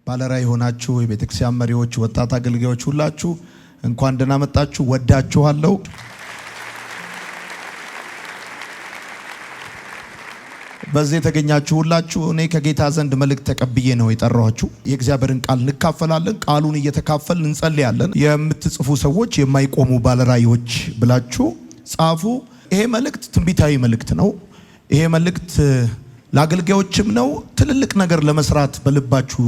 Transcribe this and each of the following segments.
ባለራዕይ ሆናችሁ የቤተክርስቲያን መሪዎች፣ ወጣት አገልጋዮች ሁላችሁ እንኳን ደህና መጣችሁ። ወዳችኋለሁ። በዚህ የተገኛችሁ ሁላችሁ እኔ ከጌታ ዘንድ መልእክት ተቀብዬ ነው የጠራኋችሁ። የእግዚአብሔርን ቃል እንካፈላለን። ቃሉን እየተካፈልን እንጸልያለን። የምትጽፉ ሰዎች የማይቆሙ ባለራዕዮች ብላችሁ ጻፉ። ይሄ መልእክት ትንቢታዊ መልእክት ነው። ይሄ መልእክት ለአገልጋዮችም ነው። ትልልቅ ነገር ለመስራት በልባችሁ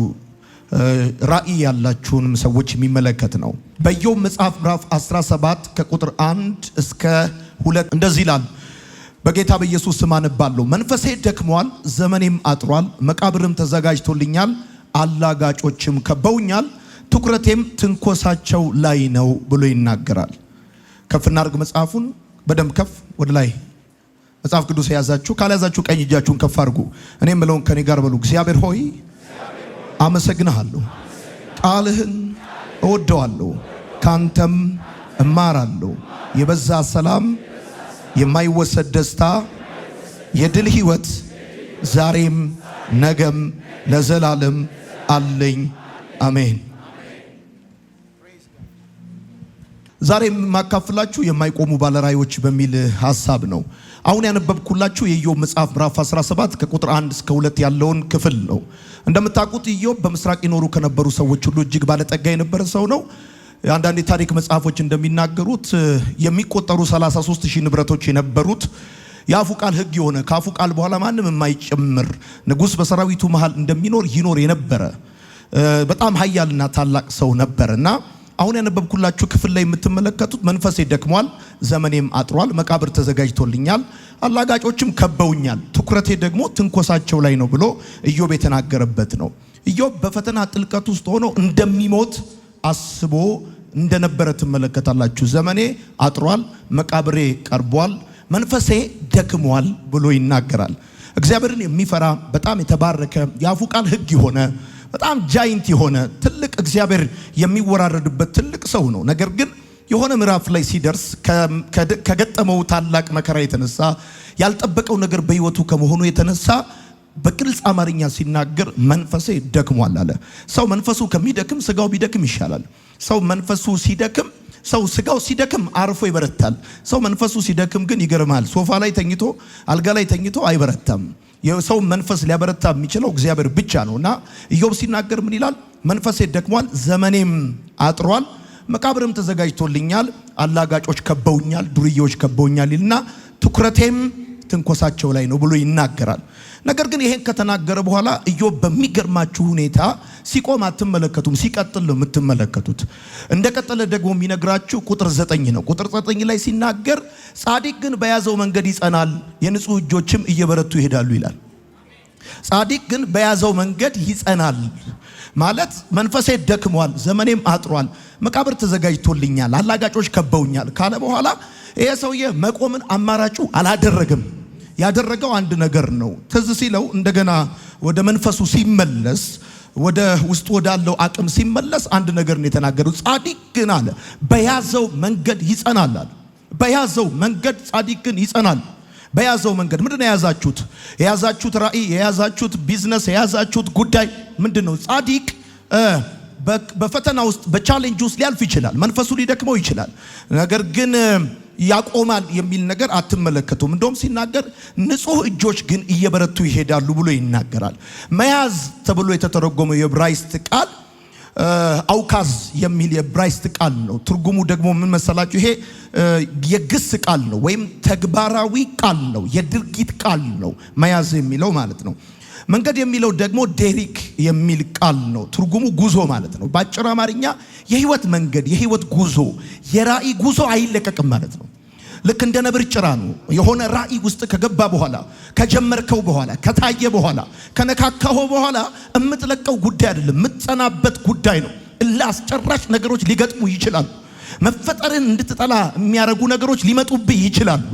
ራዕይ ያላችሁንም ሰዎች የሚመለከት ነው። በኢዮብ መጽሐፍ ምዕራፍ 17 ከቁጥር 1 እስከ 2 እንደዚህ ይላል። በጌታ በኢየሱስ ስም አነባለሁ። መንፈሴ ደክሟል፣ ዘመኔም አጥሯል፣ መቃብርም ተዘጋጅቶልኛል፣ አላጋጮችም ከበውኛል፣ ትኩረቴም ትንኮሳቸው ላይ ነው ብሎ ይናገራል። ከፍ እናድርግ መጽሐፉን በደንብ ከፍ ወደ ላይ። መጽሐፍ ቅዱስ የያዛችሁ ካልያዛችሁ ቀኝ እጃችሁን ከፍ አድርጉ። እኔም ብለውን ከኔ ጋር በሉ። እግዚአብሔር ሆይ አመሰግንሃለሁ፣ ቃልህን እወደዋለሁ፣ ካንተም እማራለሁ። የበዛ ሰላም፣ የማይወሰድ ደስታ፣ የድል ህይወት ዛሬም ነገም ለዘላለም አለኝ። አሜን። ዛሬ የማካፍላችሁ የማይቆሙ ባለራዕዮች በሚል ሐሳብ ነው። አሁን ያነበብኩላችሁ የኢዮብ መጽሐፍ ምዕራፍ 17 ከቁጥር 1 እስከ 2 ያለውን ክፍል ነው። እንደምታውቁት ኢዮብ በምስራቅ ይኖሩ ከነበሩ ሰዎች ሁሉ እጅግ ባለጠጋ የነበረ ሰው ነው። አንዳንድ የታሪክ መጽሐፎች እንደሚናገሩት የሚቆጠሩ 33,000 ንብረቶች የነበሩት፣ የአፉ ቃል ሕግ የሆነ ከአፉ ቃል በኋላ ማንም የማይጨምር ንጉሥ በሰራዊቱ መሃል እንደሚኖር ይኖር የነበረ በጣም ኃያልና ታላቅ ሰው ነበርና አሁን ያነበብኩላችሁ ክፍል ላይ የምትመለከቱት መንፈሴ ደክሟል፣ ዘመኔም አጥሯል፣ መቃብር ተዘጋጅቶልኛል፣ አላጋጮችም ከበውኛል፣ ትኩረቴ ደግሞ ትንኮሳቸው ላይ ነው ብሎ ኢዮብ የተናገረበት ነው። ኢዮብ በፈተና ጥልቀት ውስጥ ሆኖ እንደሚሞት አስቦ እንደነበረ ትመለከታላችሁ። ዘመኔ አጥሯል፣ መቃብሬ ቀርቧል፣ መንፈሴ ደክሟል ብሎ ይናገራል። እግዚአብሔርን የሚፈራ በጣም የተባረከ የአፉ ቃል ሕግ የሆነ በጣም ጃይንት የሆነ ትልቅ እግዚአብሔር የሚወራረድበት ትልቅ ሰው ነው። ነገር ግን የሆነ ምዕራፍ ላይ ሲደርስ ከገጠመው ታላቅ መከራ የተነሳ ያልጠበቀው ነገር በሕይወቱ ከመሆኑ የተነሳ በግልጽ አማርኛ ሲናገር መንፈሴ ደክሟል አለ። ሰው መንፈሱ ከሚደክም ስጋው ቢደክም ይሻላል። ሰው መንፈሱ ሲደክም ስጋው ሲደክም አርፎ ይበረታል። ሰው መንፈሱ ሲደክም ግን ይገርማል፣ ሶፋ ላይ ተኝቶ አልጋ ላይ ተኝቶ አይበረታም። የሰው መንፈስ ሊያበረታ የሚችለው እግዚአብሔር ብቻ ነውና ኢዮብ ሲናገር ምን ይላል? መንፈሴ ደክሟል፣ ዘመኔም አጥሯል፣ መቃብርም ተዘጋጅቶልኛል፣ አላጋጮች ከበውኛል፣ ዱርዬዎች ከበውኛል ይልና ትኩረቴም ትንኮሳቸው ላይ ነው ብሎ ይናገራል። ነገር ግን ይሄን ከተናገረ በኋላ ኢዮብ በሚገርማችሁ ሁኔታ ሲቆም አትመለከቱም፣ ሲቀጥል ነው የምትመለከቱት። እንደቀጠለ ደግሞ የሚነግራችሁ ቁጥር 9 ነው። ቁጥር 9 ላይ ሲናገር ጻድቅ ግን በያዘው መንገድ ይጸናል፣ የንጹህ እጆችም እየበረቱ ይሄዳሉ ይላል። ጻድቅ ግን በያዘው መንገድ ይጸናል ማለት መንፈሴ ደክሟል፣ ዘመኔም አጥሯል፣ መቃብር ተዘጋጅቶልኛል፣ አላጋጮች ከበውኛል ካለ በኋላ ይሄ ሰውዬ መቆምን አማራጩ አላደረግም። ያደረገው አንድ ነገር ነው። ትዝ ሲለው እንደገና ወደ መንፈሱ ሲመለስ፣ ወደ ውስጥ ወዳለው አቅም ሲመለስ አንድ ነገር ነው የተናገረው። ጻድቅ ግን አለ በያዘው መንገድ ይጸናል አለ። በያዘው መንገድ ጻድቅ ግን ይጸናል። በያዘው መንገድ ምንድነው የያዛችሁት? የያዛችሁት ራዕይ፣ የያዛችሁት ቢዝነስ፣ የያዛችሁት ጉዳይ ምንድነው? ጻድቅ በፈተና ውስጥ በቻሌንጅ ውስጥ ሊያልፍ ይችላል። መንፈሱ ሊደክመው ይችላል። ነገር ግን ያቆማል የሚል ነገር አትመለከቱም። እንደውም ሲናገር ንጹህ እጆች ግን እየበረቱ ይሄዳሉ ብሎ ይናገራል። መያዝ ተብሎ የተተረጎመው የዕብራይስጥ ቃል አውካዝ የሚል የዕብራይስጥ ቃል ነው። ትርጉሙ ደግሞ ምን መሰላችሁ? ይሄ የግስ ቃል ነው ወይም ተግባራዊ ቃል ነው፣ የድርጊት ቃል ነው መያዝ የሚለው ማለት ነው። መንገድ የሚለው ደግሞ ዴሪክ የሚል ቃል ነው። ትርጉሙ ጉዞ ማለት ነው። በአጭር አማርኛ የህይወት መንገድ፣ የህይወት ጉዞ፣ የራዕይ ጉዞ አይለቀቅም ማለት ነው። ልክ እንደ ነብር ጭራ ነው። የሆነ ራዕይ ውስጥ ከገባ በኋላ፣ ከጀመርከው በኋላ፣ ከታየ በኋላ፣ ከነካካው በኋላ የምትለቀው ጉዳይ አይደለም፣ የምትጸናበት ጉዳይ ነው። አስጨራሽ ነገሮች ሊገጥሙ ይችላሉ። መፈጠርን እንድትጠላ የሚያረጉ ነገሮች ሊመጡብህ ይችላሉ።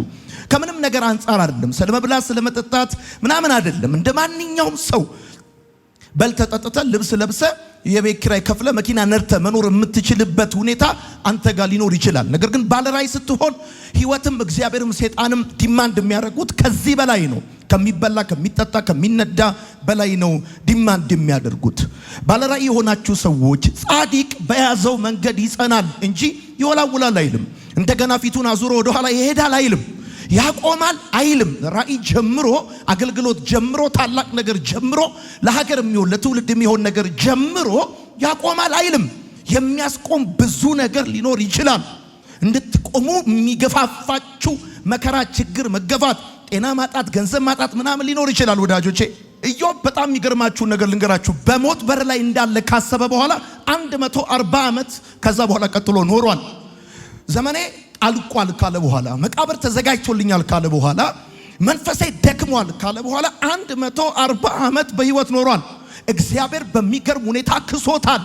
ከምንም ነገር አንጻር አይደለም፣ ስለመብላት ስለመጠጣት ምናምን አይደለም። እንደ ማንኛውም ሰው በልተጠጥተ ልብስ ለብሰ የቤት ኪራይ ከፍለ መኪና ነርተ መኖር የምትችልበት ሁኔታ አንተ ጋር ሊኖር ይችላል። ነገር ግን ባለራዕይ ስትሆን ህይወትም እግዚአብሔርም ሰይጣንም ዲማንድ የሚያደርጉት ከዚህ በላይ ነው። ከሚበላ ከሚጠጣ ከሚነዳ በላይ ነው ዲማንድ የሚያደርጉት። ባለራእይ የሆናችሁ ሰዎች ጻድቅ በያዘው መንገድ ይጸናል እንጂ ይወላውላል አይልም። እንደገና ፊቱን አዙሮ ወደ ኋላ ይሄዳል አይልም። ያቆማል አይልም። ራእይ ጀምሮ አገልግሎት ጀምሮ ታላቅ ነገር ጀምሮ ለሀገር የሚሆን ለትውልድ የሚሆን ነገር ጀምሮ ያቆማል አይልም። የሚያስቆም ብዙ ነገር ሊኖር ይችላል። እንድትቆሙ የሚገፋፋችሁ መከራ፣ ችግር፣ መገፋት፣ ጤና ማጣት፣ ገንዘብ ማጣት ምናምን ሊኖር ይችላል። ወዳጆቼ ኢዮብ በጣም የሚገርማችሁ ነገር ልንገራችሁ። በሞት በር ላይ እንዳለ ካሰበ በኋላ 140 ዓመት ከዛ በኋላ ቀጥሎ ኖሯል። ዘመኔ አልቋል ካለ በኋላ፣ መቃብር ተዘጋጅቶልኛል ካለ በኋላ፣ መንፈሴ ደክሟል ካለ በኋላ 140 ዓመት በህይወት ኖሯል። እግዚአብሔር በሚገርም ሁኔታ ክሶታል።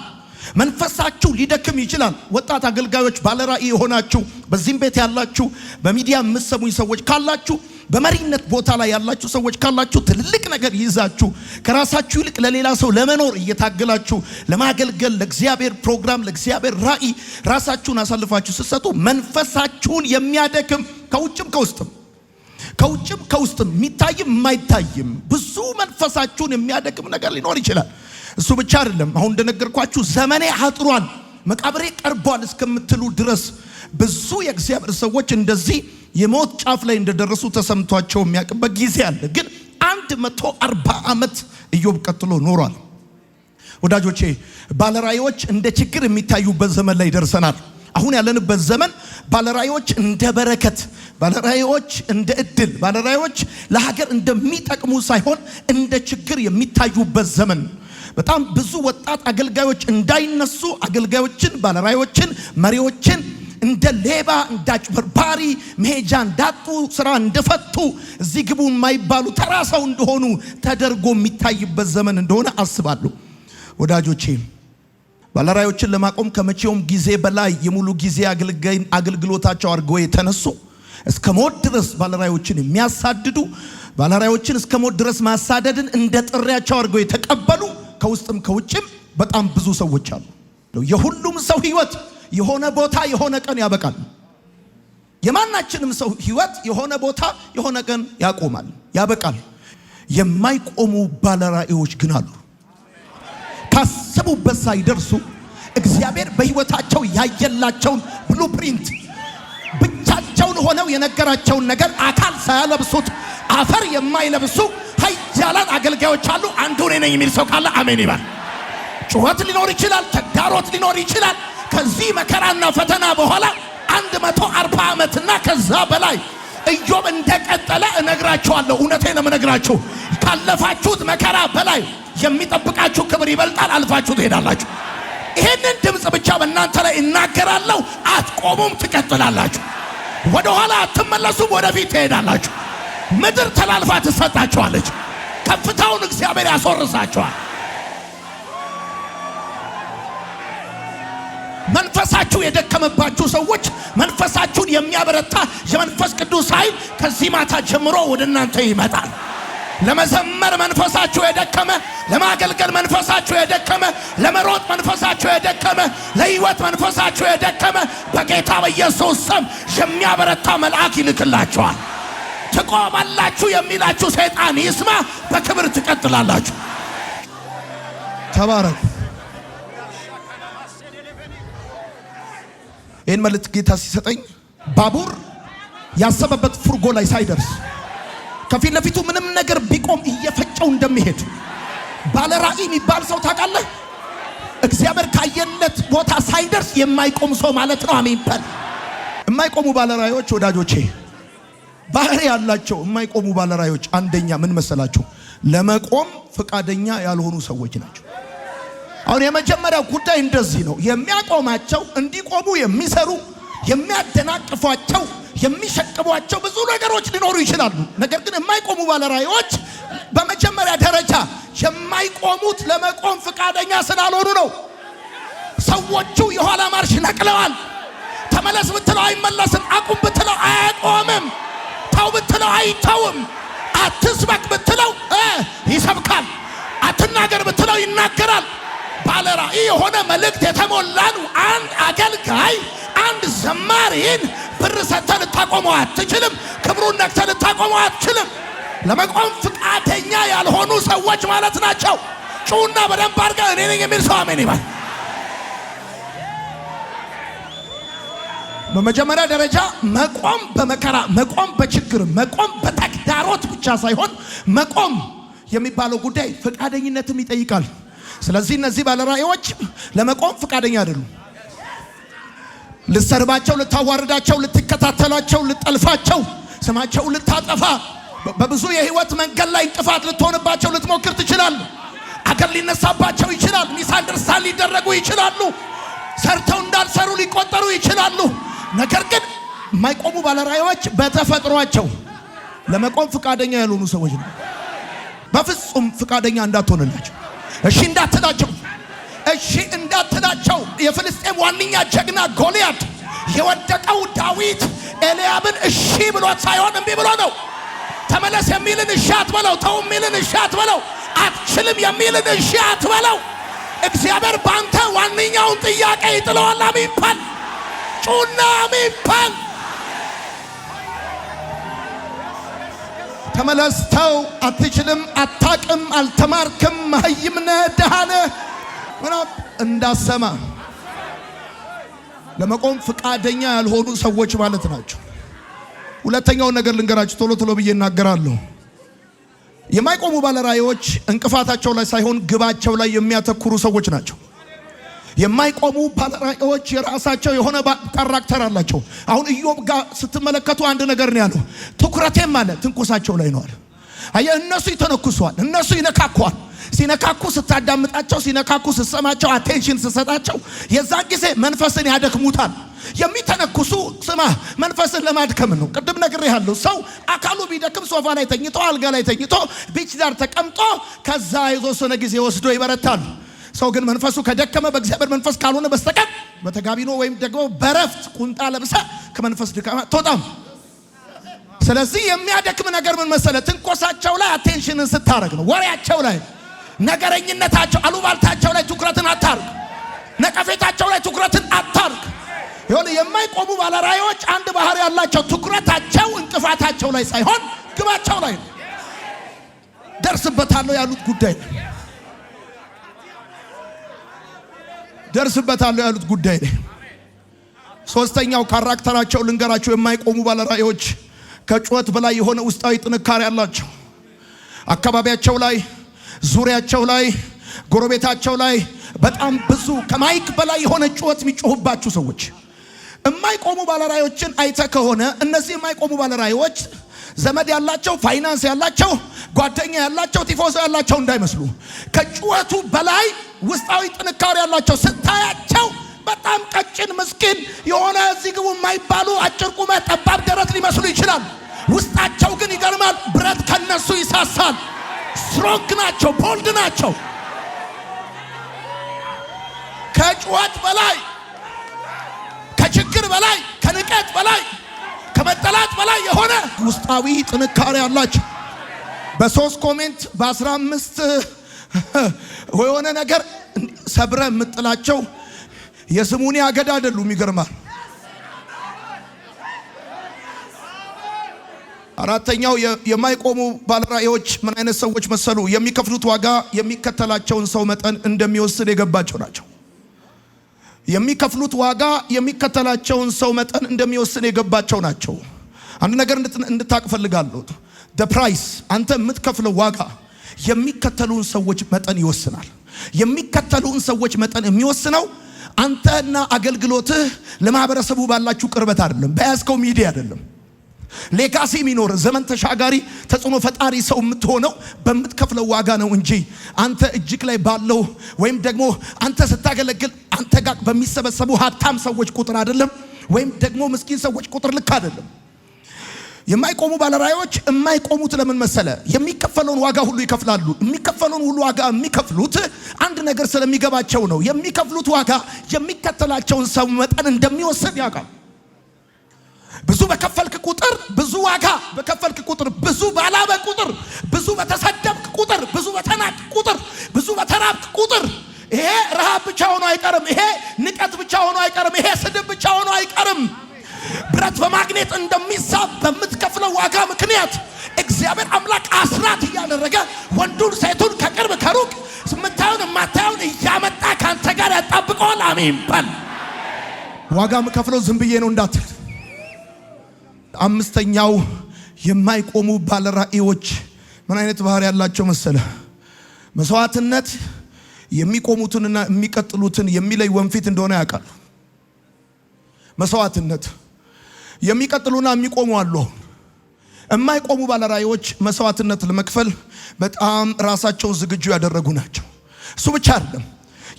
መንፈሳችሁ ሊደክም ይችላል። ወጣት አገልጋዮች፣ ባለራእይ የሆናችሁ በዚህም ቤት ያላችሁ፣ በሚዲያ የምትሰሙኝ ሰዎች ካላችሁ፣ በመሪነት ቦታ ላይ ያላችሁ ሰዎች ካላችሁ፣ ትልልቅ ነገር ይዛችሁ ከራሳችሁ ይልቅ ለሌላ ሰው ለመኖር እየታገላችሁ ለማገልገል፣ ለእግዚአብሔር ፕሮግራም፣ ለእግዚአብሔር ራእይ ራሳችሁን አሳልፋችሁ ስትሰጡ መንፈሳችሁን የሚያደክም ከውጭም ከውስጥም የሚታይም የማይታይም ብዙ መንፈሳችሁን የሚያደክም ነገር ሊኖር ይችላል። እሱ ብቻ አይደለም። አሁን እንደነገርኳችሁ ዘመኔ አጥሯል፣ መቃብሬ ቀርቧል እስከምትሉ ድረስ ብዙ የእግዚአብሔር ሰዎች እንደዚህ የሞት ጫፍ ላይ እንደደረሱ ተሰምቷቸው የሚያውቅበት ጊዜ አለ። ግን 140 ዓመት ኢዮብ ቀጥሎ ኖሯል። ወዳጆቼ ባለራእዮች እንደ ችግር የሚታዩበት ዘመን ላይ ደርሰናል። አሁን ያለንበት ዘመን ባለራእዮች እንደ በረከት፣ ባለራእዮች እንደ እድል፣ ባለራእዮች ለሀገር እንደሚጠቅሙ ሳይሆን እንደ ችግር የሚታዩበት ዘመን። በጣም ብዙ ወጣት አገልጋዮች እንዳይነሱ አገልጋዮችን፣ ባለራእዮችን፣ መሪዎችን እንደ ሌባ፣ እንደ አጭበርባሪ መሄጃ እንዳጡ፣ ስራ እንደፈቱ፣ እዚህ ግቡ የማይባሉ ተራ ሰው እንደሆኑ ተደርጎ የሚታይበት ዘመን እንደሆነ አስባለሁ። ወዳጆቼ ባለራእዮችን ለማቆም ከመቼውም ጊዜ በላይ የሙሉ ጊዜ አገልግሎታቸው አድርገው የተነሱ እስከ ሞት ድረስ ባለራእዮችን የሚያሳድዱ፣ ባለራእዮችን እስከ ሞት ድረስ ማሳደድን እንደ ጥሪያቸው አድርገው የተቀበሉ ከውስጥም ከውጭም በጣም ብዙ ሰዎች አሉ። የሁሉም ሰው ህይወት የሆነ ቦታ የሆነ ቀን ያበቃል። የማናችንም ሰው ህይወት የሆነ ቦታ የሆነ ቀን ያቆማል፣ ያበቃል። የማይቆሙ ባለራእዮች ግን አሉ። ካሰቡበት ሳይደርሱ እግዚአብሔር በህይወታቸው ያየላቸውን ብሉፕሪንት ብቻቸውን ሆነው የነገራቸውን ነገር አካል ሳያለብሱት አፈር የማይለብሱ ኃያላን አገልጋዮች አሉ። አንዱ እኔ ነኝ የሚል ሰው ካለ አሜን ይባል። ጩኸት ሊኖር ይችላል፣ ተግዳሮት ሊኖር ይችላል። ከዚህ መከራና ፈተና በኋላ 140 ዓመትና ከዛ በላይ ኢዮብ እንደቀጠለ እነግራችኋለሁ። እውነቴን ነው የምነግራችሁ። ካለፋችሁት መከራ በላይ የሚጠብቃችሁ ክብር ይበልጣል። አልፋችሁ ትሄዳላችሁ። ይሄንን ድምጽ ብቻ በእናንተ ላይ እናገራለሁ። አትቆሙም፣ ትቀጥላላችሁ። ወደ ኋላ አትመለሱም፣ ወደፊት ትሄዳላችሁ። ምድር ተላልፋ ትሰጣችኋለች። ከፍታውን እግዚአብሔር ያስወርሳችኋል። መንፈሳችሁ የደከመባችሁ ሰዎች መንፈሳችሁን የሚያበረታ የመንፈስ ቅዱስ ኃይል ከዚህ ማታ ጀምሮ ወደ እናንተ ይመጣል። ለመዘመር መንፈሳችሁ የደከመ፣ ለማገልገል መንፈሳችሁ የደከመ፣ ለመሮጥ መንፈሳችሁ የደከመ፣ ለሕይወት መንፈሳችሁ የደከመ በጌታ በኢየሱስ ስም የሚያበረታ መልአክ ይልክላችኋል። ትቆማላችሁ የሚላችሁ ሰይጣን ይስማ። በክብር ትቀጥላላችሁ። ተባረክ። ይህን መልእክት ጌታ ሲሰጠኝ ባቡር ያሰበበት ፉርጎ ላይ ሳይደርስ ከፊት ለፊቱ ምንም ነገር ቢቆም እየፈጨው እንደሚሄድ ባለራእይ የሚባል ሰው ታውቃለህ? እግዚአብሔር ካየለት ቦታ ሳይደርስ የማይቆም ሰው ማለት ነው። አሜን በል። የማይቆሙ ባለራእዮች ወዳጆቼ ባህሪ ያላቸው የማይቆሙ ባለራእዮች አንደኛ ምን መሰላችሁ? ለመቆም ፈቃደኛ ያልሆኑ ሰዎች ናቸው። አሁን የመጀመሪያው ጉዳይ እንደዚህ ነው። የሚያቆማቸው እንዲቆሙ የሚሰሩ የሚያደናቅፏቸው የሚሸቅቧቸው ብዙ ነገሮች ሊኖሩ ይችላሉ። ነገር ግን የማይቆሙ ባለራእዮች በመጀመሪያ ደረጃ የማይቆሙት ለመቆም ፈቃደኛ ስላልሆኑ ነው። ሰዎቹ የኋላ ማርሽ ነቅለዋል። ተመለስ ብትለው አይመለስም። አቁም ብትለው አያቆምም። ተው ብትለው አይተውም። አትስበክ ብትለው ይሰብካል። አትናገር ብትለው ይናገራል። ባለራእይ የሆነ መልእክት የተሞላን አንድ አገልጋይ አንድ ዘማሪን ብር ሰጥተህ ልታቆመው አትችልም። ክብሩን ነክተህ ልታቆመው አትችልም። ለመቆም ፍቃደኛ ያልሆኑ ሰዎች ማለት ናቸው። ጩና በደንብ አድርገህ እኔ ነኝ የሚል ሰው አሜን ይበል። በመጀመሪያ ደረጃ መቆም በመከራ መቆም በችግር መቆም በተግዳሮት ብቻ ሳይሆን መቆም የሚባለው ጉዳይ ፍቃደኝነትም ይጠይቃል። ስለዚህ እነዚህ ባለራእዮች ለመቆም ፍቃደኛ አይደሉም። ልትሰርባቸው፣ ልታዋርዳቸው፣ ልትከታተላቸው፣ ልትጠልፋቸው፣ ስማቸው ልታጠፋ፣ በብዙ የህይወት መንገድ ላይ እንቅፋት ልትሆንባቸው ልትሞክር ትችላለህ። አገር ሊነሳባቸው ይችላል። ሚስ አንደርስታንድ ሊደረጉ ይችላሉ። ሰርተው እንዳልሰሩ ሊቆጠሩ ይችላሉ። ነገር ግን የማይቆሙ ባለራእዮች በተፈጥሯቸው ለመቆም ፍቃደኛ ያልሆኑ ሰዎች ነው። በፍጹም ፍቃደኛ እንዳትሆንላቸው፣ እሺ እንዳትላቸው፣ እሺ እንዳትላቸው። የፍልስጤም ዋነኛ ጀግና ጎልያድ የወደቀው ዳዊት ኤልያብን እሺ ብሎት ሳይሆን እምቢ ብሎ ነው። ተመለስ የሚልን እሺ አትበለው፣ ተው የሚልን እሺ አትበለው፣ አትችልም የሚልን እሺ አትበለው። እግዚአብሔር ባንተ ዋነኛውን ጥያቄ ይጥለዋል። አሜን በል ጩና አሜን በል። ተመለስ፣ ተው፣ አትችልም፣ አታቅም፣ አልተማርክም፣ መሀይም ነህ፣ ደሃ ነህ ምናምን እንዳሰማ ለመቆም ፍቃደኛ ያልሆኑ ሰዎች ማለት ናቸው። ሁለተኛውን ነገር ልንገራችሁ፣ ቶሎ ቶሎ ብዬ እናገራለሁ። የማይቆሙ ባለራእዮች እንቅፋታቸው ላይ ሳይሆን ግባቸው ላይ የሚያተኩሩ ሰዎች ናቸው። የማይቆሙ ባለራእዮች የራሳቸው የሆነ ካራክተር አላቸው። አሁን ኢዮብ ጋር ስትመለከቱ አንድ ነገር ነው ያለው። ትኩረቴም አለ ትንኩሳቸው ላይ ነው አለ። አየ እነሱ ይተነኩሷል፣ እነሱ ይነካኳል። ሲነካኩ ስታዳምጣቸው፣ ሲነካኩ ስትሰማቸው፣ አቴንሽን ስትሰጣቸው የዛን ጊዜ መንፈስን ያደክሙታል። የሚተነኩሱ ስማ መንፈስን ለማድከም ነው። ቅድም ነግሬሃለሁ። ሰው አካሉ ቢደክም ሶፋ ላይ ተኝቶ፣ አልጋ ላይ ተኝቶ፣ ቢች ዳር ተቀምጦ ከዛ የተወሰነ ጊዜ ወስዶ ይበረታል። ሰው ግን መንፈሱ ከደከመ በእግዚአብሔር መንፈስ ካልሆነ በስተቀር በተጋቢኖ ወይም ደግሞ በረፍት ቁንጣ ለብሰ ከመንፈስ ድካም አትወጣም። ስለዚህ የሚያደክም ነገር ምን መሰለ? ትንኮሳቸው ላይ አቴንሽንን ስታረግ ነው። ወሬያቸው ላይ፣ ነገረኝነታቸው፣ አሉባልታቸው ላይ ትኩረትን አታርግ። ነቀፌታቸው ላይ ትኩረትን አታርግ። ይሁን የማይቆሙ ባለራእዮች አንድ ባህሪ ያላቸው፣ ትኩረታቸው እንቅፋታቸው ላይ ሳይሆን ግባቸው ላይ ነው። ደርስበታለሁ ያሉት ጉዳይ ነው። ደርስበታለሁ ያሉት ጉዳይ ነው። ሶስተኛው ካራክተራቸው ልንገራቸው። የማይቆሙ ባለራእዮች ከጩኸት በላይ የሆነ ውስጣዊ ጥንካሬ አላቸው። አካባቢያቸው ላይ፣ ዙሪያቸው ላይ፣ ጎረቤታቸው ላይ በጣም ብዙ ከማይክ በላይ የሆነ ጩኸት የሚጮሁባችሁ ሰዎች የማይቆሙ ባለራእዮችን አይተ ከሆነ እነዚህ የማይቆሙ ባለራእዮች ዘመድ ያላቸው፣ ፋይናንስ ያላቸው፣ ጓደኛ ያላቸው፣ ቲፎዞ ያላቸው እንዳይመስሉ ከጩኸቱ በላይ ውስጣዊ ጥንካሬ ያላቸው። ስታያቸው በጣም ቀጭን ምስኪን የሆነ እዚህ ግቡ የማይባሉ አጭር ቁመት ጠባብ ደረት ሊመስሉ ይችላል። ውስጣቸው ግን ይገርማል። ብረት ከነሱ ይሳሳል። ስትሮንግ ናቸው፣ ቦልድ ናቸው። ከጩኸት በላይ፣ ከችግር በላይ፣ ከንቀት በላይ፣ ከመጠላት በላይ የሆነ ውስጣዊ ጥንካሬ አላቸው። በ3 ኮሜንት በ15 የሆነ ነገር ሰብረ የምጥላቸው የስሙኒ አገዳ አይደሉም። ይገርማል። አራተኛው የማይቆሙ ባለራእዮች ምን አይነት ሰዎች መሰሉ? የሚከፍሉት ዋጋ የሚከተላቸውን ሰው መጠን እንደሚወስድ የገባቸው ናቸው። የሚከፍሉት ዋጋ የሚከተላቸውን ሰው መጠን እንደሚወስድ የገባቸው ናቸው። አንድ ነገር እንድታቅ ፈልጋለሁ። the price አንተ የምትከፍለው ዋጋ የሚከተሉን ሰዎች መጠን ይወስናል። የሚከተሉን ሰዎች መጠን የሚወስነው አንተና አገልግሎትህ ለማህበረሰቡ ባላችሁ ቅርበት አይደለም፣ በያዝከው ሚዲያ አይደለም። ሌጋሲ የሚኖር ዘመን ተሻጋሪ ተጽዕኖ ፈጣሪ ሰው የምትሆነው በምትከፍለው ዋጋ ነው እንጂ አንተ እጅግ ላይ ባለው ወይም ደግሞ አንተ ስታገለግል አንተ ጋር በሚሰበሰቡ ሀብታም ሰዎች ቁጥር አይደለም፣ ወይም ደግሞ ምስኪን ሰዎች ቁጥር ልክ አይደለም። የማይቆሙ ባለራእዮች የማይቆሙት ለምን መሰለ? የሚከፈለውን ዋጋ ሁሉ ይከፍላሉ። የሚከፈለውን ሁሉ ዋጋ የሚከፍሉት አንድ ነገር ስለሚገባቸው ነው። የሚከፍሉት ዋጋ የሚከተላቸውን ሰው መጠን እንደሚወስድ ያውቃል። ብዙ በከፈልክ ቁጥር፣ ብዙ ዋጋ በከፈልክ ቁጥር፣ ብዙ ባላበ ቁጥር፣ ብዙ በተሰደብክ ቁጥር፣ ብዙ በተናቅ ቁጥር፣ ብዙ በተራብክ ቁጥር ይሄ ረሃብ ብቻ ሆኖ አይቀርም። ይሄ ንቀት ብቻ ሆኖ አይቀርም። ይሄ ስድብ ብቻ ሆኖ አይቀርም። ብረት በማግኔት እንደሚሳብ በምትከፍለው ዋጋ ምክንያት እግዚአብሔር አምላክ አስራት እያደረገ ወንዱን ሴቱን ከቅርብ ከሩቅ የምታዩን የማታዩን እያመጣ ካንተ ጋር ያጣብቀዋል። አሜን በል። ዋጋም ከፍሎ ዝም ብዬ ነው እንዳትል። አምስተኛው የማይቆሙ ባለራእዮች ምን አይነት ባህሪ ያላቸው መሰለ? መስዋዕትነት የሚቆሙትንና የሚቀጥሉትን የሚለይ ወንፊት እንደሆነ ያውቃሉ። መስዋዕትነት የሚቀጥሉና የሚቆሙ አሉ። የማይቆሙ ባለራእዮች መስዋዕትነት ለመክፈል በጣም ራሳቸውን ዝግጁ ያደረጉ ናቸው። እሱ ብቻ አይደለም።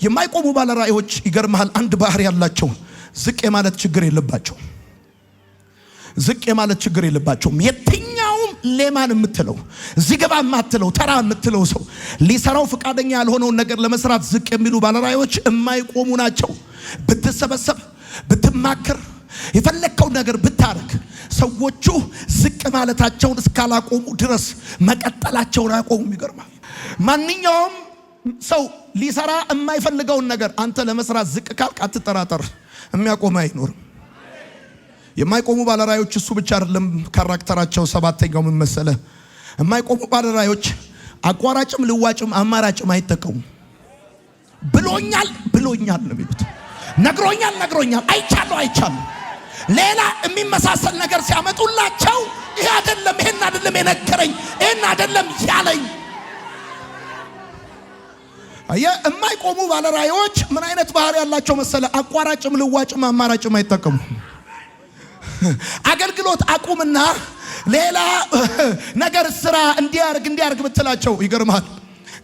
የማይቆሙ ባለራእዮች ይገርምሃል፣ አንድ ባህሪ ያላቸው ዝቅ የማለት ችግር የለባቸው። ዝቅ የማለት ችግር የለባቸውም። የትኛውም ሌማን የምትለው እዚህ ገባ የማትለው ተራ የምትለው ሰው ሊሰራው ፈቃደኛ ያልሆነውን ነገር ለመስራት ዝቅ የሚሉ ባለራእዮች የማይቆሙ ናቸው። ብትሰበሰብ፣ ብትማከር፣ የፈለከው ነገር ብታረግ ሰዎቹ ዝቅ ማለታቸውን እስካላቆሙ ድረስ መቀጠላቸውን አያቆሙም። ይገርማል። ማንኛውም ሰው ሊሰራ የማይፈልገውን ነገር አንተ ለመስራት ዝቅ ካልክ አትጠራጠር፣ የሚያቆም አይኖርም። የማይቆሙ ባለራእዮች እሱ ብቻ አይደለም ካራክተራቸው። ሰባተኛው ምን መሰለ? የማይቆሙ ባለራእዮች አቋራጭም ልዋጭም አማራጭም አይጠቀሙም። ብሎኛል ብሎኛል ነው የሚሉት። ነግሮኛል ነግሮኛል፣ አይቻለሁ አይቻለሁ። ሌላ የሚመሳሰል ነገር ሲያመጡላቸው ይሄ አይደለም ይሄን አይደለም የነገረኝ ይሄን አይደለም ያለኝ። የማይቆሙ ባለራእዮች ምን አይነት ባህሪ ያላቸው መሰለ? አቋራጭም ልዋጭም አማራጭም አይጠቀሙም። አገልግሎት አቁምና ሌላ ነገር ስራ እንዲያርግ ብትላቸው ይገርማል።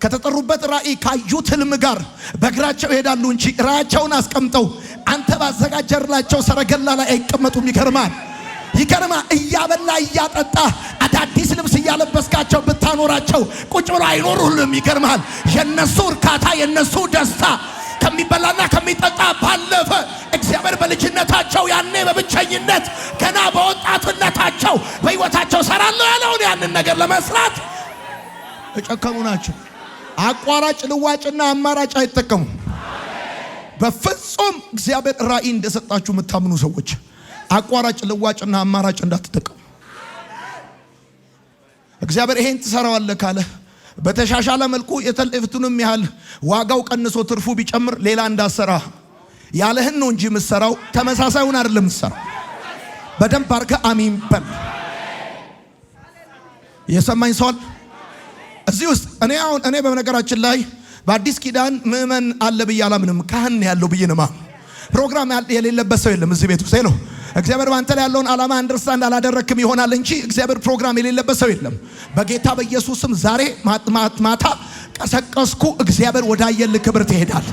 ከተጠሩበት ራእይ ካዩት ህልም ጋር በእግራቸው ይሄዳሉ እንጂ ራእያቸውን አስቀምጠው አንተ ባዘጋጀርላቸው ሰረገላ ላይ አይቀመጡም። ይገርማል። እያበላ እያጠጣ አዳዲስ ልብስ እያለበስካቸው ብታኖራቸው ቁጭ ብሎ አይኖሩልም። ይገርማል። የነሱ እርካታ የነሱ ደስታ ከሚበላና ከሚጠጣ ባለፈ እግዚአብሔር በልጅነታቸው ያኔ በብቸኝነት ገና በወጣትነታቸው በህይወታቸው ሰራለሁ ያለውን ያንን ነገር ለመስራት የጨከኑ ናቸው። አቋራጭ ልዋጭና አማራጭ አይጠቀሙም። በፍጹም እግዚአብሔር ራእይ እንደሰጣችሁ የምታምኑ ሰዎች አቋራጭ ልዋጭና አማራጭ እንዳትጠቀሙ። እግዚአብሔር ይሄን ትሰራዋለህ ካለ በተሻሻለ መልኩ የተለፍቱንም ያህል ዋጋው ቀንሶ ትርፉ ቢጨምር ሌላ እንዳሰራ ያለህን ነው እንጂ የምትሰራው ተመሳሳዩን አይደለም የምትሰራው። በደንብ አድርገህ አሜን በል። የሰማኝ ሰው እዚህ ውስጥ እኔ በነገራችን ላይ በአዲስ ኪዳን ምእመን አለ ብዬ አላምንም። ካህን ያለው ብዬ ነው። ፕሮግራም የሌለበት ሰው የለም እዚህ ቤት ውስጥ ነው። እግዚአብሔር ባንተ ላይ ያለውን ዓላማ አንደርስታንድ አላደረክም ይሆናል እንጂ እግዚአብሔር ፕሮግራም የሌለበት ሰው የለም። በጌታ በኢየሱስም ዛሬ ማታ ቀሰቀስኩ። እግዚአብሔር ወዳየል ክብር ትሄዳል።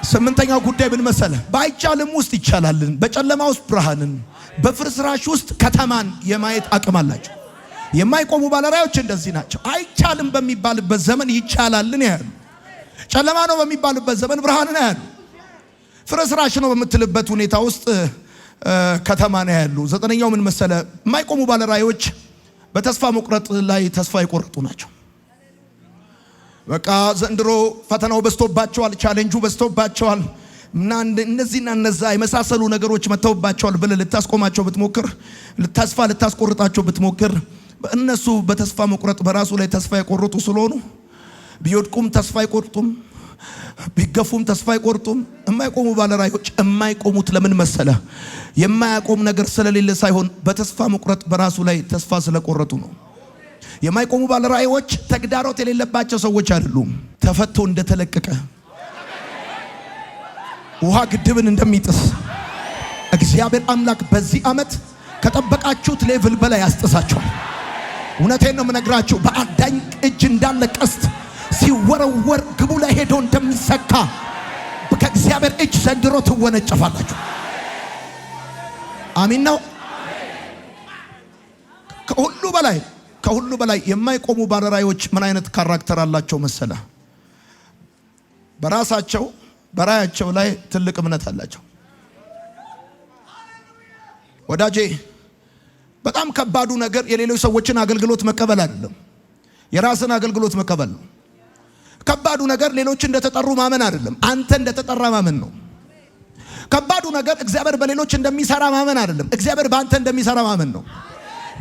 ስምንተኛው ጉዳይ ምን መሰለ? ባይቻልም ውስጥ ይቻላልን፣ በጨለማ ውስጥ ብርሃንን፣ በፍርስራሽ ውስጥ ከተማን የማየት አቅም አላቸው። የማይቆሙ ባለራእዮች እንደዚህ ናቸው። አይቻልም በሚባልበት ዘመን ይቻላልን ያያሉ። ጨለማ ነው በሚባልበት ዘመን ብርሃንን ያያሉ። ፍርስራሽ ነው በምትልበት ሁኔታ ውስጥ ከተማ ነው ያሉ። ዘጠነኛው ምን መሰለ? የማይቆሙ ባለራእዮች በተስፋ መቁረጥ ላይ ተስፋ የቆረጡ ናቸው። በቃ ዘንድሮ ፈተናው በዝቶባቸዋል፣ ቻሌንጁ በዝቶባቸዋል እና እነዚህና እነዛ የመሳሰሉ ነገሮች መተውባቸዋል ብለህ ልታስቆማቸው ብትሞክር፣ ተስፋ ልታስቆርጣቸው ብትሞክር እነሱ በተስፋ መቁረጥ በራሱ ላይ ተስፋ የቆረጡ ስለሆኑ ቢወድቁም ተስፋ አይቆርጡም፣ ቢገፉም ተስፋ አይቆርጡም። የማይቆሙ ባለራእዮች የማይቆሙት ለምን መሰለ? የማያቆም ነገር ስለሌለ ሳይሆን በተስፋ መቁረጥ በራሱ ላይ ተስፋ ስለቆረጡ ነው። የማይቆሙ ባለራእዮች ተግዳሮት የሌለባቸው ሰዎች አይደሉም። ተፈቶ እንደተለቀቀ ውሃ ግድብን እንደሚጥስ እግዚአብሔር አምላክ በዚህ ዓመት ከጠበቃችሁት ሌቭል በላይ ያስጥሳችኋል። እውነቴን ነው የምነግራችሁ። በአዳኝ እጅ እንዳለ ቀስት ሲወረወር ግቡ ላይ ሄዶ እንደሚሰካ ከእግዚአብሔር እጅ ዘንድሮ ትወነጨፋላችሁ። አሜን ነው። ከሁሉ በላይ የማይቆሙ ባለራእዮች ምን አይነት ካራክተር አላቸው መሰለ? በራሳቸው በራእያቸው ላይ ትልቅ እምነት አላቸው። ወዳጄ በጣም ከባዱ ነገር የሌሎች ሰዎችን አገልግሎት መቀበል አይደለም፣ የራስን አገልግሎት መቀበል ነው። ከባዱ ነገር ሌሎች እንደተጠሩ ማመን አይደለም፣ አንተ እንደተጠራ ማመን ነው። ከባዱ ነገር እግዚአብሔር በሌሎች እንደሚሰራ ማመን አይደለም፣ እግዚአብሔር በአንተ እንደሚሰራ ማመን ነው።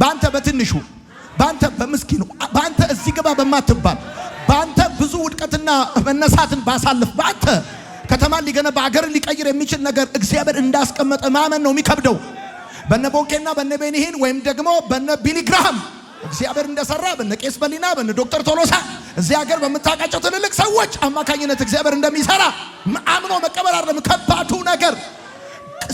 ባንተ በትንሹ ባንተ በምስኪኑ ባንተ እዚህ ግባ በማትባል ባንተ ብዙ ውድቀትና መነሳትን ባሳልፍ ባንተ ከተማን ሊገነባ አገርን ሊቀይር የሚችል ነገር እግዚአብሔር እንዳስቀመጠ ማመን ነው የሚከብደው። በነ ቦንኬና በነ ቤኒሂን ወይም ደግሞ በነ ቢሊ ግራሃም እግዚአብሔር እንደሰራ በነ ቄስ በሊና በነ ዶክተር ቶሎሳ እዚህ ሀገር በምታውቃቸው ትልልቅ ሰዎች አማካኝነት እግዚአብሔር እንደሚሰራ አምኖ መቀበል አይደለም ከባዱ ነገር።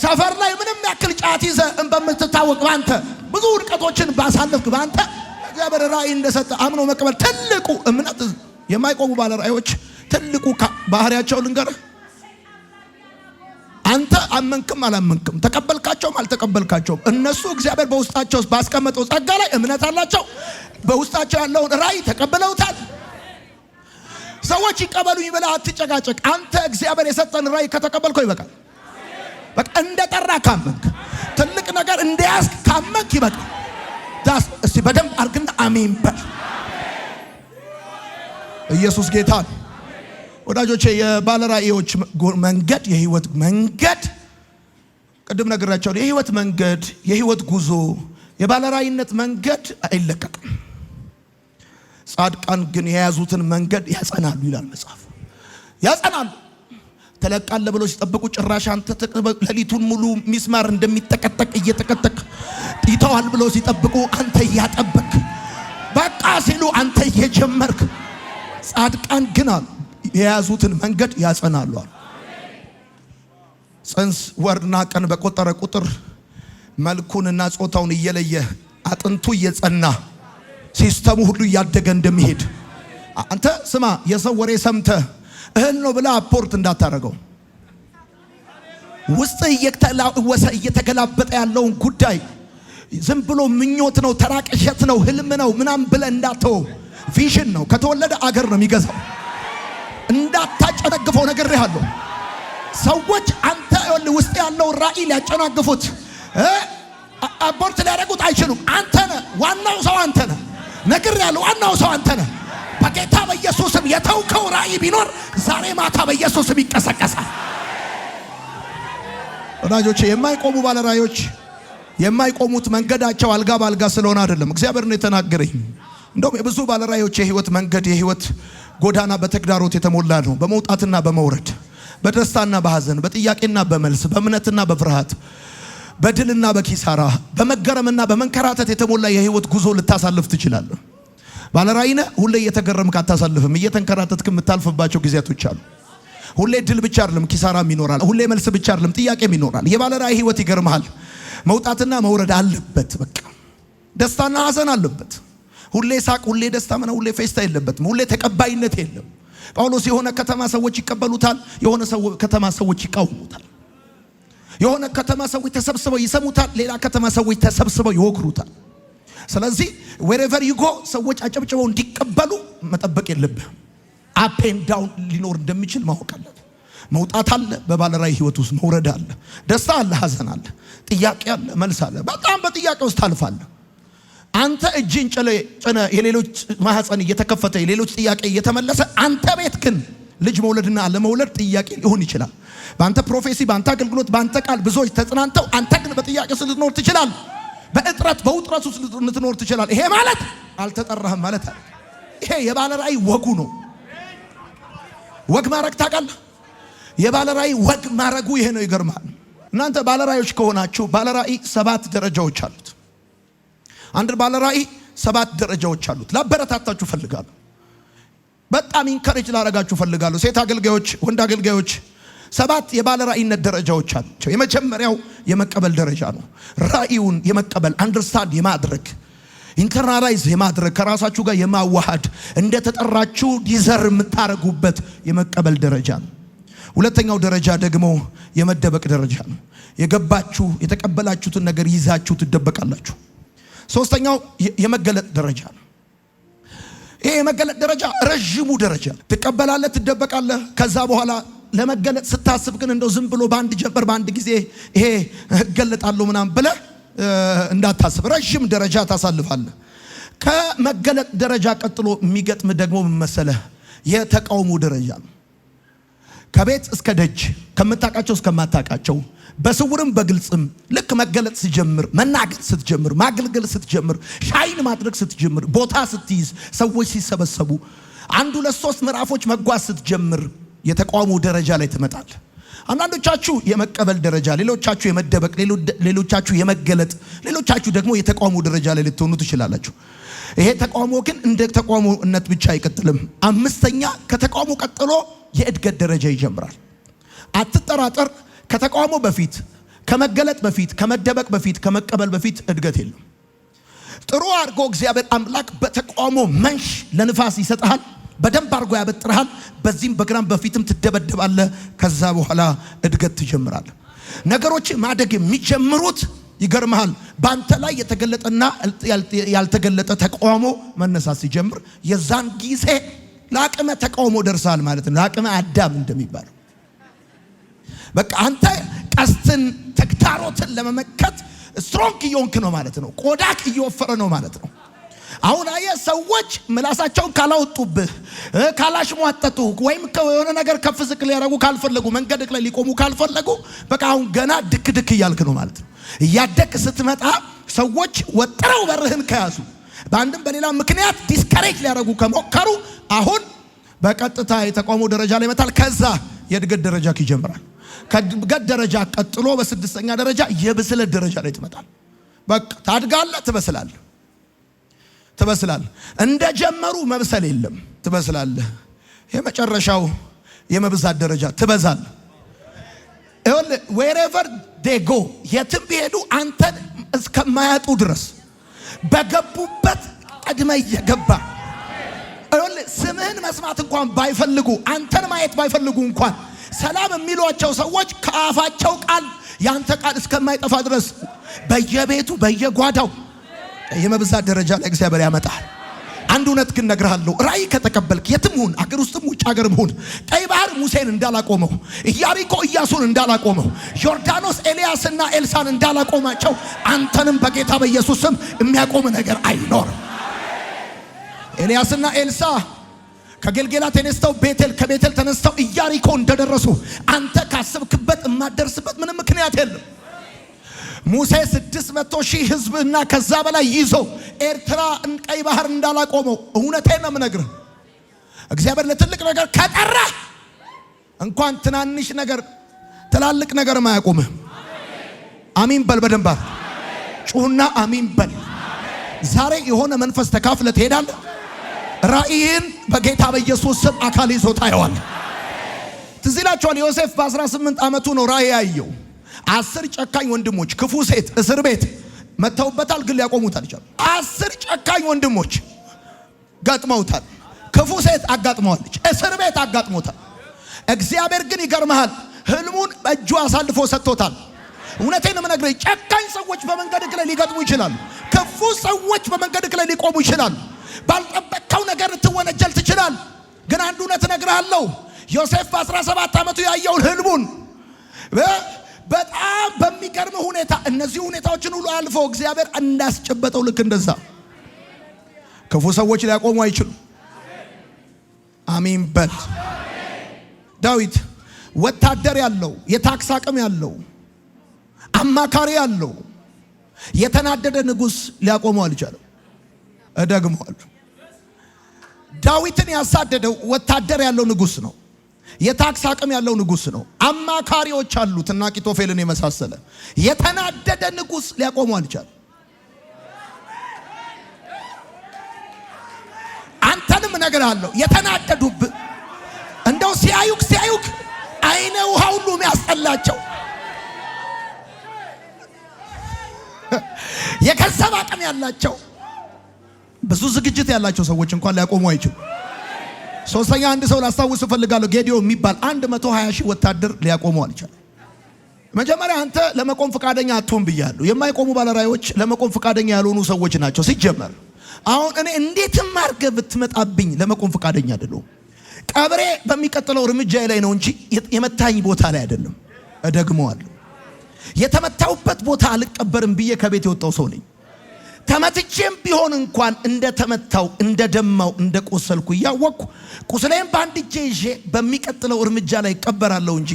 ሰፈር ላይ ምንም ያክል ጫት ይዘህ በምትታወቅ ባንተ ብዙ ውድቀቶችን ባሳለፍክ ባንተ እግዚአብሔር ራእይ እንደሰጠ አምኖ መቀበል ትልቁ እምነት። የማይቆሙ ባለ ራእዮች ትልቁ ባህሪያቸው ልንገርህ። አንተ አመንክም አላመንክም ተቀበልካቸውም አልተቀበልካቸውም እነሱ እግዚአብሔር በውስጣቸው ባስቀመጠው ጸጋ ላይ እምነት አላቸው። በውስጣቸው ያለውን ራእይ ተቀበለውታል። ሰዎች ይቀበሉኝ ብለህ አትጨቃጨቅ። አንተ እግዚአብሔር የሰጠን ራእይ ከተቀበልከው ይበቃል። በቃ እንደጠራ ካመንክ ትልቅ ነገር እንደያዝክ ካመንክ ይበቃል። ዳስ እስቲ በደንብ አርግና አሜን በል። ኢየሱስ ጌታ ነው። ወዳጆቼ የባለ ራእዮች መንገድ የህይወት መንገድ ቅድም ነግራቸው የህይወት መንገድ የህይወት ጉዞ የባለ ራእይነት መንገድ አይለቀቅም። ጻድቃን ግን የያዙትን መንገድ ያጸናሉ ይላል መጽሐፍ። ያጸናሉ። ተለቃለ ብሎ ሲጠብቁ ጭራሽ አንተ ሌሊቱን ሙሉ ሚስማር እንደሚጠቀጠቅ እየተቀጠቅ ይተዋል ብሎ ሲጠብቁ አንተ እያጠበቅ በቃ ሲሉ አንተ እየጀመርክ ጻድቃን ግን የያዙትን መንገድ ያጸናሉ። ጽንስ ወርና ቀን በቆጠረ ቁጥር መልኩንና ጾታውን እየለየ አጥንቱ እየጸና ሲስተሙ ሁሉ እያደገ እንደሚሄድ አንተ ስማ። የሰው ወሬ ሰምተህ እህል ነው ብለህ አፖርት እንዳታረገው። ውስጥ እየተገላበጠ ያለውን ጉዳይ ዝም ብሎ ምኞት ነው፣ ተራቅሸት ነው፣ ህልም ነው ምናም ብለህ እንዳተው። ቪዥን ነው። ከተወለደ አገር ነው የሚገዛው። እንዳታጨነግፈው ነግሬሃለሁ። ሰዎች አንተ ውስጥ ያለው ራእይ ሊያጨናግፉት አቦርት ሊያደርጉት አይችሉም። አንተ ነህ ዋናው ሰው፣ አንተ ነህ ነግሬሃለሁ። ዋናው ሰው አንተ ነህ። በጌታ በኢየሱስም የተውከው ራእይ ቢኖር ዛሬ ማታ በኢየሱስም ይቀሰቀሳል። ወዳጆቼ የማይቆሙ ባለ ራእዮች የማይቆሙት መንገዳቸው አልጋ ባልጋ ስለሆነ አይደለም። እግዚአብሔር ነው የተናገረኝ። እንደውም የብዙ ባለ ራእዮች የህይወት መንገድ የህይወት ጎዳና በተግዳሮት የተሞላ ነው። በመውጣትና በመውረድ በደስታና በሐዘን በጥያቄና በመልስ በእምነትና በፍርሃት በድልና በኪሳራ በመገረምና በመንከራተት የተሞላ የህይወት ጉዞ ልታሳልፍ ትችላለህ። ባለ ራእይ ነህ። ሁሌ እየተገረምክ አታሳልፍም። እየተንከራተትክ የምታልፍባቸው ጊዜያቶች አሉ። ሁሌ ድል ብቻ አይደለም ኪሳራም ይኖራል። ሁሌ መልስ ብቻ አይደለም ጥያቄም ይኖራል። የባለ ራእይ ህይወት ይገርምሃል። መውጣትና መውረድ አለበት። በቃ ደስታና ሐዘን አለበት። ሁሌ ሳቅ፣ ሁሌ ደስታ፣ ምና ሁሌ ፌስታ የለበትም። ሁሌ ተቀባይነት የለም። ጳውሎስ የሆነ ከተማ ሰዎች ይቀበሉታል፣ የሆነ ከተማ ሰዎች ይቃወሙታል። የሆነ ከተማ ሰዎች ተሰብስበው ይሰሙታል፣ ሌላ ከተማ ሰዎች ተሰብስበው ይወክሩታል። ስለዚህ wherever you go ሰዎች አጨብጭበው እንዲቀበሉ መጠበቅ የለብህም። አፕ ኤንድ ዳውን ሊኖር እንደሚችል ማወቅ አለብህ። መውጣት አለ፣ በባለ ራእይ ህይወት ውስጥ መውረድ አለ፣ ደስታ አለ፣ ሐዘን አለ፣ ጥያቄ አለ፣ መልስ አለ። በጣም በጥያቄ ውስጥ ታልፋለህ። አንተ እጅን ጭነ የሌሎች ማህፀን እየተከፈተ የሌሎች ጥያቄ እየተመለሰ አንተ ቤት ግን ልጅ መውለድና አለመውለድ ጥያቄ ሊሆን ይችላል። በአንተ ፕሮፌሲ፣ በአንተ አገልግሎት፣ በአንተ ቃል ብዙዎች ተጽናንተው አንተ ግን በጥያቄ ውስጥ ልትኖር ትችላለህ። በእጥረት በውጥረት ውስጥ ልትኖር ትችላለህ። ይሄ ማለት አልተጠራህም ማለት አይደል። ይሄ የባለ ራእይ ወጉ ነው። ወግ ማረግ ታውቃለህ? የባለ ራእይ ወግ ማረጉ ይሄ ነው። ይገርማል። እናንተ ባለ ራእዮች ከሆናችሁ ባለ ራእይ 7 ደረጃዎች አሉት። አንድ ባለ ራእይ 7 ደረጃዎች አሉት። ላበረታታችሁ ፈልጋለሁ። በጣም ኢንካሬጅ ላረጋችሁ ፈልጋለሁ። ሴት አገልጋዮች፣ ወንድ አገልጋዮች 7 የባለ ራእይነት ደረጃዎች አሉቸው። የመጀመሪያው የመቀበል ደረጃ ነው። ራእዩን የመቀበል አንደርስታንድ የማድረግ ኢንተርናላይዝ የማድረግ ከራሳችሁ ጋር የማዋሃድ እንደተጠራችሁ ዲዘር የምታረጉበት የመቀበል ደረጃ ነው። ሁለተኛው ደረጃ ደግሞ የመደበቅ ደረጃ ነው። የገባችሁ የተቀበላችሁትን ነገር ይዛችሁ ትደበቃላችሁ። ሶስተኛው የመገለጥ ደረጃ ነው። ይሄ የመገለጥ ደረጃ ረጅሙ ደረጃ። ትቀበላለህ፣ ትደበቃለህ። ከዛ በኋላ ለመገለጥ ስታስብ ግን እንደው ዝም ብሎ ባንድ ጀበር ባንድ ጊዜ ይሄ እገለጣለሁ ምናምን ብለህ እንዳታስብ፣ ረጅም ደረጃ ታሳልፋለህ። ከመገለጥ ደረጃ ቀጥሎ የሚገጥም ደግሞ ምን መሰለህ? የተቃውሞ ደረጃ ነው። ከቤት እስከ ደጅ ከምታቃቸው እስከማታቃቸው በስውርም በግልጽም ልክ መገለጥ ሲጀምር መናገር ስትጀምር ማገልገል ስትጀምር ሻይን ማድረግ ስትጀምር ቦታ ስትይዝ ሰዎች ሲሰበሰቡ 1-2-3 ምዕራፎች መጓዝ ስትጀምር የተቃውሞ ደረጃ ላይ ትመጣል። አንዳንዶቻችሁ የመቀበል ደረጃ፣ ሌሎቻችሁ የመደበቅ፣ ሌሎቻችሁ የመገለጥ፣ ሌሎቻችሁ ደግሞ የተቃውሞ ደረጃ ላይ ልትሆኑ ትችላላችሁ። ይሄ ተቃውሞ ግን እንደ ተቃውሞነት ብቻ አይቀጥልም። 5ኛ ከተቃውሞ ቀጥሎ የእድገት ደረጃ ይጀምራል። አትጠራጠር። ከተቃውሞ በፊት፣ ከመገለጥ በፊት፣ ከመደበቅ በፊት፣ ከመቀበል በፊት እድገት የለም። ጥሩ አድርጎ እግዚአብሔር አምላክ በተቃውሞ መንሽ ለንፋስ ይሰጣል። በደንብ አድርጎ ያበጥራል። በዚህም በግራም በፊትም ትደበደባለህ። ከዛ በኋላ እድገት ትጀምራለህ። ነገሮች ማደግ የሚጀምሩት ይገርምሃል በአንተ ላይ የተገለጠና ያልተገለጠ ተቃውሞ መነሳት ሲጀምር የዛን ጊዜ ለአቅመ ተቃውሞ ደርሳል ማለት ነው። ለአቅመ አዳም እንደሚባለው በቃ አንተ ቀስትን ተግዳሮትን ለመመከት ስትሮንግ እየሆንክ ነው ማለት ነው። ቆዳክ እየወፈረ ነው ማለት ነው። አሁን አየህ ሰዎች ምላሳቸውን ካላወጡብህ ካላሽሟጠጡ ወይም የሆነ ነገር ከፍ ዝቅ ሊያደርጉ ካልፈለጉ መንገድክ ላይ ሊቆሙ ካልፈለጉ በቃ አሁን ገና ድክ እያልክ ነው ማለት ነው። እያደክ ስትመጣ ሰዎች ወጥረው በርህን ከያዙ በአንድም በሌላ ምክንያት ዲስከሬጅ ሊያደርጉ ከሞከሩ አሁን በቀጥታ የተቃውሞ ደረጃ ላይ መጣል። ከዛ የእድገት ደረጃ ይጀምራል። ከእድገት ደረጃ ቀጥሎ በ6ኛ ደረጃ የብስለት ደረጃ ላይ ትመጣል። በቃ ታድጋለህ፣ ትበስላለህ። እንደጀመሩ መብሰል የለም፣ ትበስላለህ። የመጨረሻው የመብዛት ደረጃ ትበዛለህ። wherever they go የትም ቢሄዱ አንተን እስከማያጡ ድረስ በገቡበት ቀድመ እየገባ ስምህን መስማት እንኳን ባይፈልጉ አንተን ማየት ባይፈልጉ እንኳን ሰላም የሚሏቸው ሰዎች ከአፋቸው ቃል ያንተ ቃል እስከማይጠፋ ድረስ በየቤቱ በየጓዳው የመብዛት ደረጃ ላይ እግዚአብሔር ያመጣል። አንድ እውነት ግን ነግርሃለሁ። ራእይ ከተቀበልክ የትም ሁን፣ አገር ውስጥም ውጭ አገርም ሁን፣ ቀይ ባህር ሙሴን እንዳላቆመው፣ ኢያሪኮ ኢያሱን እንዳላቆመው፣ ዮርዳኖስ ኤልያስና ኤልሳን እንዳላቆማቸው አንተንም በጌታ በኢየሱስ ስም የሚያቆም ነገር አይኖርም። ኤልያስና ኤልሳ ከገልጌላ ተነስተው ከቤቴል ተነስተው ኢያሪኮ እንደደረሱ አንተ ካሰብክበት የማትደርስበት ምንም ምክንያት የለም። ሙሴ 600,000 ሕዝብና ከዛ በላይ ይዞ ኤርትራ ቀይ ባህር እንዳላቆመው እውነቴን ነው የምነግርህ። እግዚአብሔር ለትልቅ ነገር ከጠራ እንኳን ትናንሽ ነገር ትላልቅ ነገር ማያቆምህ። አሜን በል። በደንብ ጩህና አሜን በል። ዛሬ የሆነ መንፈስ ተካፍለ ትሄዳለህ። ራእይን በጌታ በኢየሱስ ስም አካል ይዞ ታየዋል። ትዝ ይላችኋል ዮሴፍ በ18 ዓመቱ ነው ራእይ ያየው። 10 ጨካኝ ወንድሞች ክፉ ሴት እስር ቤት መተውበታል፣ ግን ሊያቆሙት አልቻሉ። 10 ጨካኝ ወንድሞች ገጥመውታል። ክፉ ሴት አጋጥመዋለች፣ እስር ቤት አጋጥሞታል። እግዚአብሔር ግን ይገርምሃል ህልሙን በእጁ አሳልፎ ሰጥቶታል። እውነቴን ነው የምነግርህ፣ ጨካኝ ሰዎች በመንገድህ ላይ ሊገጥሙ ይችላሉ። ክፉ ሰዎች በመንገድህ ላይ ሊቆሙ ይችላሉ። ባልጠበቅከው ነገር ልትወነጀል ትችላል። ግን አንድ እውነት እነግርሃለሁ፣ ዮሴፍ በ17 ዓመቱ ያየውን ህልሙን በጣም በሚገርም ሁኔታ እነዚህ ሁኔታዎችን ሁሉ አልፎ እግዚአብሔር እንዳስጨበጠው ልክ እንደዛ ክፉ ሰዎች ሊያቆሙ አይችሉም። አሜን በል። ዳዊት ወታደር ያለው የታክስ አቅም ያለው አማካሪ ያለው የተናደደ ንጉሥ ሊያቆመው አልቻለም። እደግመዋለሁ፣ ዳዊትን ያሳደደው ወታደር ያለው ንጉሥ ነው። የታክስ አቅም ያለው ንጉሥ ነው። አማካሪዎች አሉት እና አኪጦፌልን የመሳሰለ የተናደደ ንጉሥ ሊያቆመው አልቻለም። አንተንም እነግርሃለሁ የተናደዱብህ እንደው ሲያዩክ አይነ ውሃ ሁሉ የሚያስጠላቸው የገንዘብ አቅም ያላቸው ብዙ ዝግጅት ያላቸው ሰዎች እንኳን ሊያቆሙ አይችሉ። ሶስተኛ አንድ ሰው ላስታውስ እፈልጋለሁ። ጌዲዮን የሚባል 120,000 ወታደር ሊያቆመው አልቻለም። መጀመሪያ አንተ ለመቆም ፈቃደኛ አትሆን ብያለሁ። የማይቆሙ ባለራዮች ለመቆም ፈቃደኛ ያልሆኑ ሰዎች ናቸው ሲጀመር። አሁን እኔ እንዴትም አድርገህ ብትመጣብኝ ለመቆም ፈቃደኛ አይደለሁም። ቀብሬ በሚቀጥለው እርምጃ ላይ ነው እንጂ የመታኝ ቦታ ላይ አይደለም። እደግመዋለሁ፣ የተመታውበት ቦታ አልቀበርም ብዬ ከቤት የወጣው ሰው ነኝ። ተመትቼም ቢሆን እንኳን እንደተመታው እንደደማው እንደቆሰልኩ እያወቅኩ ቁስሌን በአንድ እጄ ይዤ በሚቀጥለው እርምጃ ላይ እቀበራለሁ እንጂ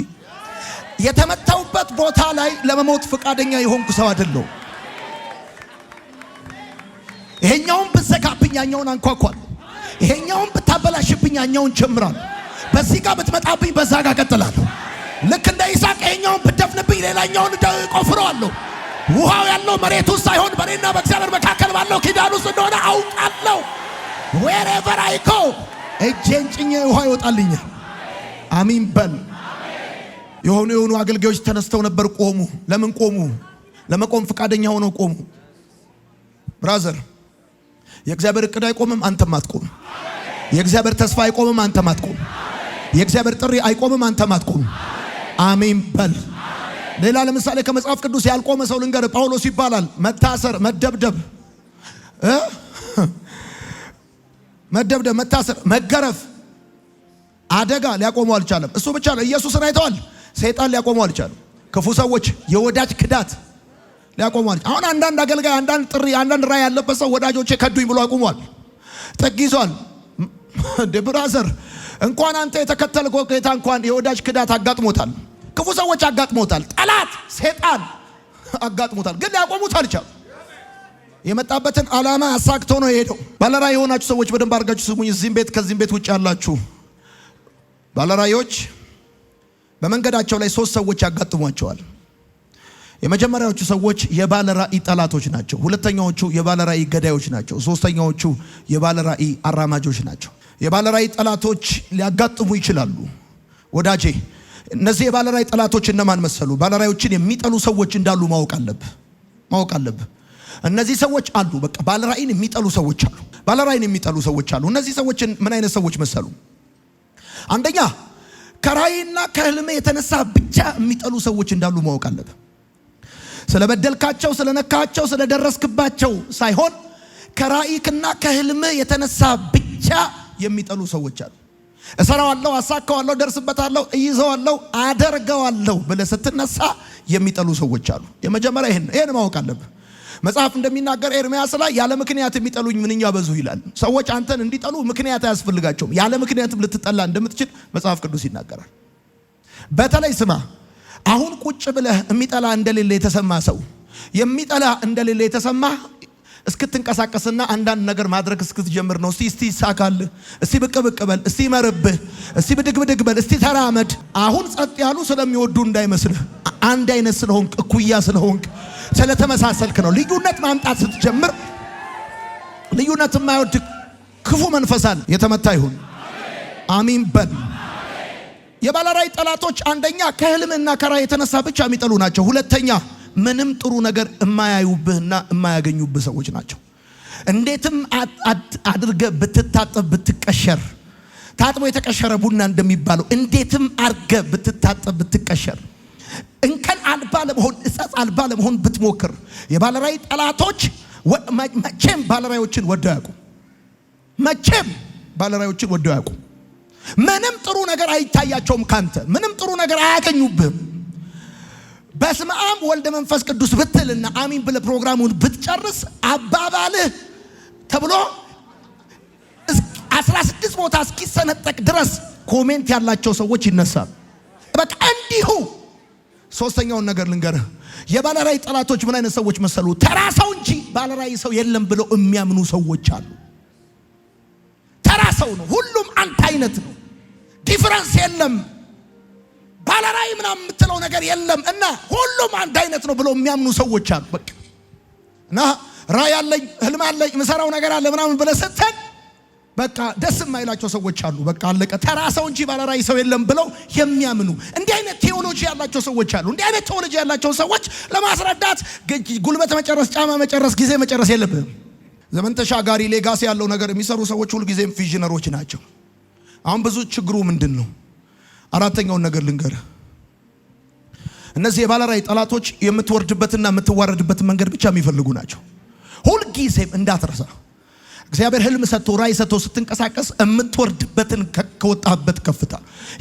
የተመታውበት ቦታ ላይ ለመሞት ፈቃደኛ የሆንኩ ሰው አይደለሁ። ይሄኛውን ብዘጋብኝ ያኛውን አንኳኳል። ይሄኛውን ብታበላሽብኝ ያኛውን ጀምራለሁ። በዚህ ጋር ብትመጣብኝ በዛ ጋር ቀጥላለሁ። ልክ እንደ ይስሐቅ ይሄኛውን ብትደፍንብኝ ሌላኛውን ቆፍረዋለሁ። ውሃው ያለው መሬት ውስጥ ሳይሆን በእኔና በእግዚአብሔር መካከል ባለው ኪዳን ውስጥ እንደሆነ አውቃለሁ። wherever I go እጄን ጭኜ ውሃ ይወጣልኛል። አሜን በል። የሆኑ አገልጋዮች ተነስተው ነበር፣ ቆሙ። ለምን ቆሙ? ለመቆም ፈቃደኛ ሆነው ቆሙ። ብራዘር፣ የእግዚአብሔር እቅድ አይቆምም፣ አንተም አትቆም። የእግዚአብሔር ተስፋ አይቆምም፣ አንተም አትቆም። የእግዚአብሔር ጥሪ አይቆምም፣ አንተም አትቆም። አሜን በል። ሌላ ለምሳሌ ከመጽሐፍ ቅዱስ ያልቆመ ሰው ልንገር። ጳውሎስ ይባላል። መታሰር፣ መደብደብ፣ መታሰር፣ መገረፍ፣ አደጋ ሊያቆመው አልቻለም። እሱ ብቻ ነው። ኢየሱስን አይተዋል። ሰይጣን ሊያቆመው አልቻለም። ክፉ ሰዎች፣ የወዳጅ ክዳት ሊያቆመው አልቻለም። አሁን አንዳንድ አገልጋይ፣ አንዳንድ ጥሪ፣ አንዳንድ ራእይ ያለበት ሰው ወዳጆቼ ከዱኝ ብሎ አቁሟል። ጥግ ይዟል። ብራዘር፣ እንኳን አንተ የተከተልከው ጌታ እንኳን የወዳጅ ክዳት አጋጥሞታል። ክፉ ሰዎች አጋጥሞታል። ጠላት ሰይጣን አጋጥሞታል። ግን ሊያቆሙት አልቻለም። የመጣበትን ዓላማ አሳክቶ ነው የሄደው። ባለራእይ የሆናችሁ ሰዎች በደንብ አድርጋችሁ ስሙኝ። እዚህም ቤት ከዚህም ቤት ውጭ ያላችሁ ባለራእዮች በመንገዳቸው ላይ 3 ሰዎች ያጋጥሟቸዋል። የመጀመሪያዎቹ ሰዎች የባለራእይ ጠላቶች ናቸው። ሁለተኛዎቹ የባለራእይ ገዳዮች ናቸው። ሶስተኛዎቹ የባለራእይ አራማጆች ናቸው። የባለራእይ ጠላቶች ሊያጋጥሙ ይችላሉ። ወዳጄ፣ እነዚህ የባለራእይ ጠላቶች እነማን መሰሉ? ባለራእዮችን የሚጠሉ ሰዎች እንዳሉ ማወቅ አለብህ። እነዚህ ሰዎች አሉ። በቃ ባለራእይን የሚጠሉ ሰዎች አሉ። ባለራእይን የሚጠሉ ሰዎች አሉ። እነዚህ ሰዎች ምን አይነት ሰዎች መሰሉ? አንደኛ፣ ከራእይና ከህልም የተነሳ ብቻ የሚጠሉ ሰዎች እንዳሉ ማወቅ አለብህ። ስለበደልካቸው፣ ስለነካቸው፣ ስለደረስክባቸው ሳይሆን ከራእይና ከህልም የተነሳ ብቻ የሚጠሉ ሰዎች አሉ። እሰራዋለሁ፣ አሳካዋለሁ፣ ደርስበታለሁ፣ እይዘዋለሁ፣ አደርገዋለሁ ብለህ ስትነሳ የሚጠሉ ሰዎች አሉ። የመጀመሪያ ይሄን ማወቅ አለብህ። መጽሐፍ እንደሚናገር ኤርምያስ ላይ ያለ ምክንያት የሚጠሉኝ ምንኛ በዙ ይላል። ሰዎች አንተን እንዲጠሉ ምክንያት አያስፈልጋቸውም። ያለ ምክንያትም ልትጠላ እንደምትችል መጽሐፍ ቅዱስ ይናገራል። በተለይ ስማ፣ አሁን ቁጭ ብለህ የሚጠላ እንደሌለ የተሰማ ሰው የሚጠላ እንደሌለ የተሰማ እስክትንቀሳቀስና አንዳንድ ነገር ማድረግ እስክትጀምር ነው። እስቲ ይሳካል፣ እስቲ ብቅ በል፣ እስቲ መርብህ፣ እስቲ ብድግ በል፣ እስቲ ተራመድ። አሁን ጸጥ ያሉ ስለሚወዱ እንዳይመስልህ፣ አንድ አይነት ስለሆንክ፣ እኩያ ስለሆንክ፣ ስለተመሳሰልክ ነው። ልዩነት ማምጣት ስትጀምር ልዩነት የማይወድ ክፉ መንፈሳል የተመታ ይሁን። አሜን በል። የባለራእይ ጠላቶች አንደኛ ከህልምና ከራእይ የተነሳ ብቻ የሚጠሉ ናቸው። ሁለተኛ ምንም ጥሩ ነገር የማያዩብህና የማያገኙብህ ሰዎች ናቸው። እንዴትም አድርገህ ብትታጠብ ብትቀሸር፣ ታጥቦ የተቀሸረ ቡና እንደሚባለው እንዴትም አድርገህ ብትታጠብ ብትቀሸር፣ እንከን አልባ ለመሆን እጸጽ አልባ ለመሆን ብትሞክር፣ የባለራእይ ጠላቶች መቼም ባለራእዮችን ወደው ያውቁ። ምንም ጥሩ ነገር አይታያቸውም ካንተ። ምንም ጥሩ ነገር አያገኙብህም። በስመ አብ ወልደ መንፈስ ቅዱስ ብትልና አሚን ብለህ ፕሮግራሙን ብትጨርስ አባባልህ ተብሎ 16 ቦታ እስኪሰነጠቅ ድረስ ኮሜንት ያላቸው ሰዎች ይነሳሉ። በቃ እንዲሁ። ሶስተኛውን ነገር ልንገርህ። የባለራእይ ጠላቶች ምን አይነት ሰዎች መሰሉ? ተራ ሰው እንጂ ባለራእይ ሰው የለም ብለው የሚያምኑ ሰዎች አሉ። ተራ ሰው ነው፣ ሁሉም አንድ አይነት ነው፣ ዲፈረንስ የለም፣ ባለራእይ ምናምን የምትለው ነገር የለም እና ሁሉም አንድ አይነት ነው ብለው የሚያምኑ ሰዎች አሉ። በቃ እና ራእይ አለኝ፣ ህልም አለኝ፣ የምሰራው ነገር አለ ምናምን ብለህ ስትል በቃ ደስ የማይላቸው ሰዎች አሉ። በቃ አለቀ። ተራ ሰው እንጂ ባለራእይ ሰው የለም ብለው የሚያምኑ እንዲህ አይነት ቴዎሎጂ ያላቸው ሰዎች አሉ። እንዲህ አይነት ቴዎሎጂ ያላቸው ሰዎች ለማስረዳት ጉልበት መጨረስ፣ ጫማ መጨረስ፣ ጊዜ መጨረስ የለብህም። ዘመን ተሻጋሪ ሌጋሲ ያለው ነገር የሚሰሩ ሰዎች ሁልጊዜም ቪዥነሮች ናቸው። አሁን ብዙ ችግሩ ምንድን ነው? አራተኛውን ነገር ልንገርህ። እነዚህ የባለራእይ ጠላቶች የምትወርድበትና የምትዋረድበትን መንገድ ብቻ የሚፈልጉ ናቸው። ሁልጊዜም እንዳትረሳ፣ እግዚአብሔር ህልም ሰጥቶ ራእይ ሰጥቶ ስትንቀሳቀስ የምትወርድበትን ከወጣበት ከፍታ፣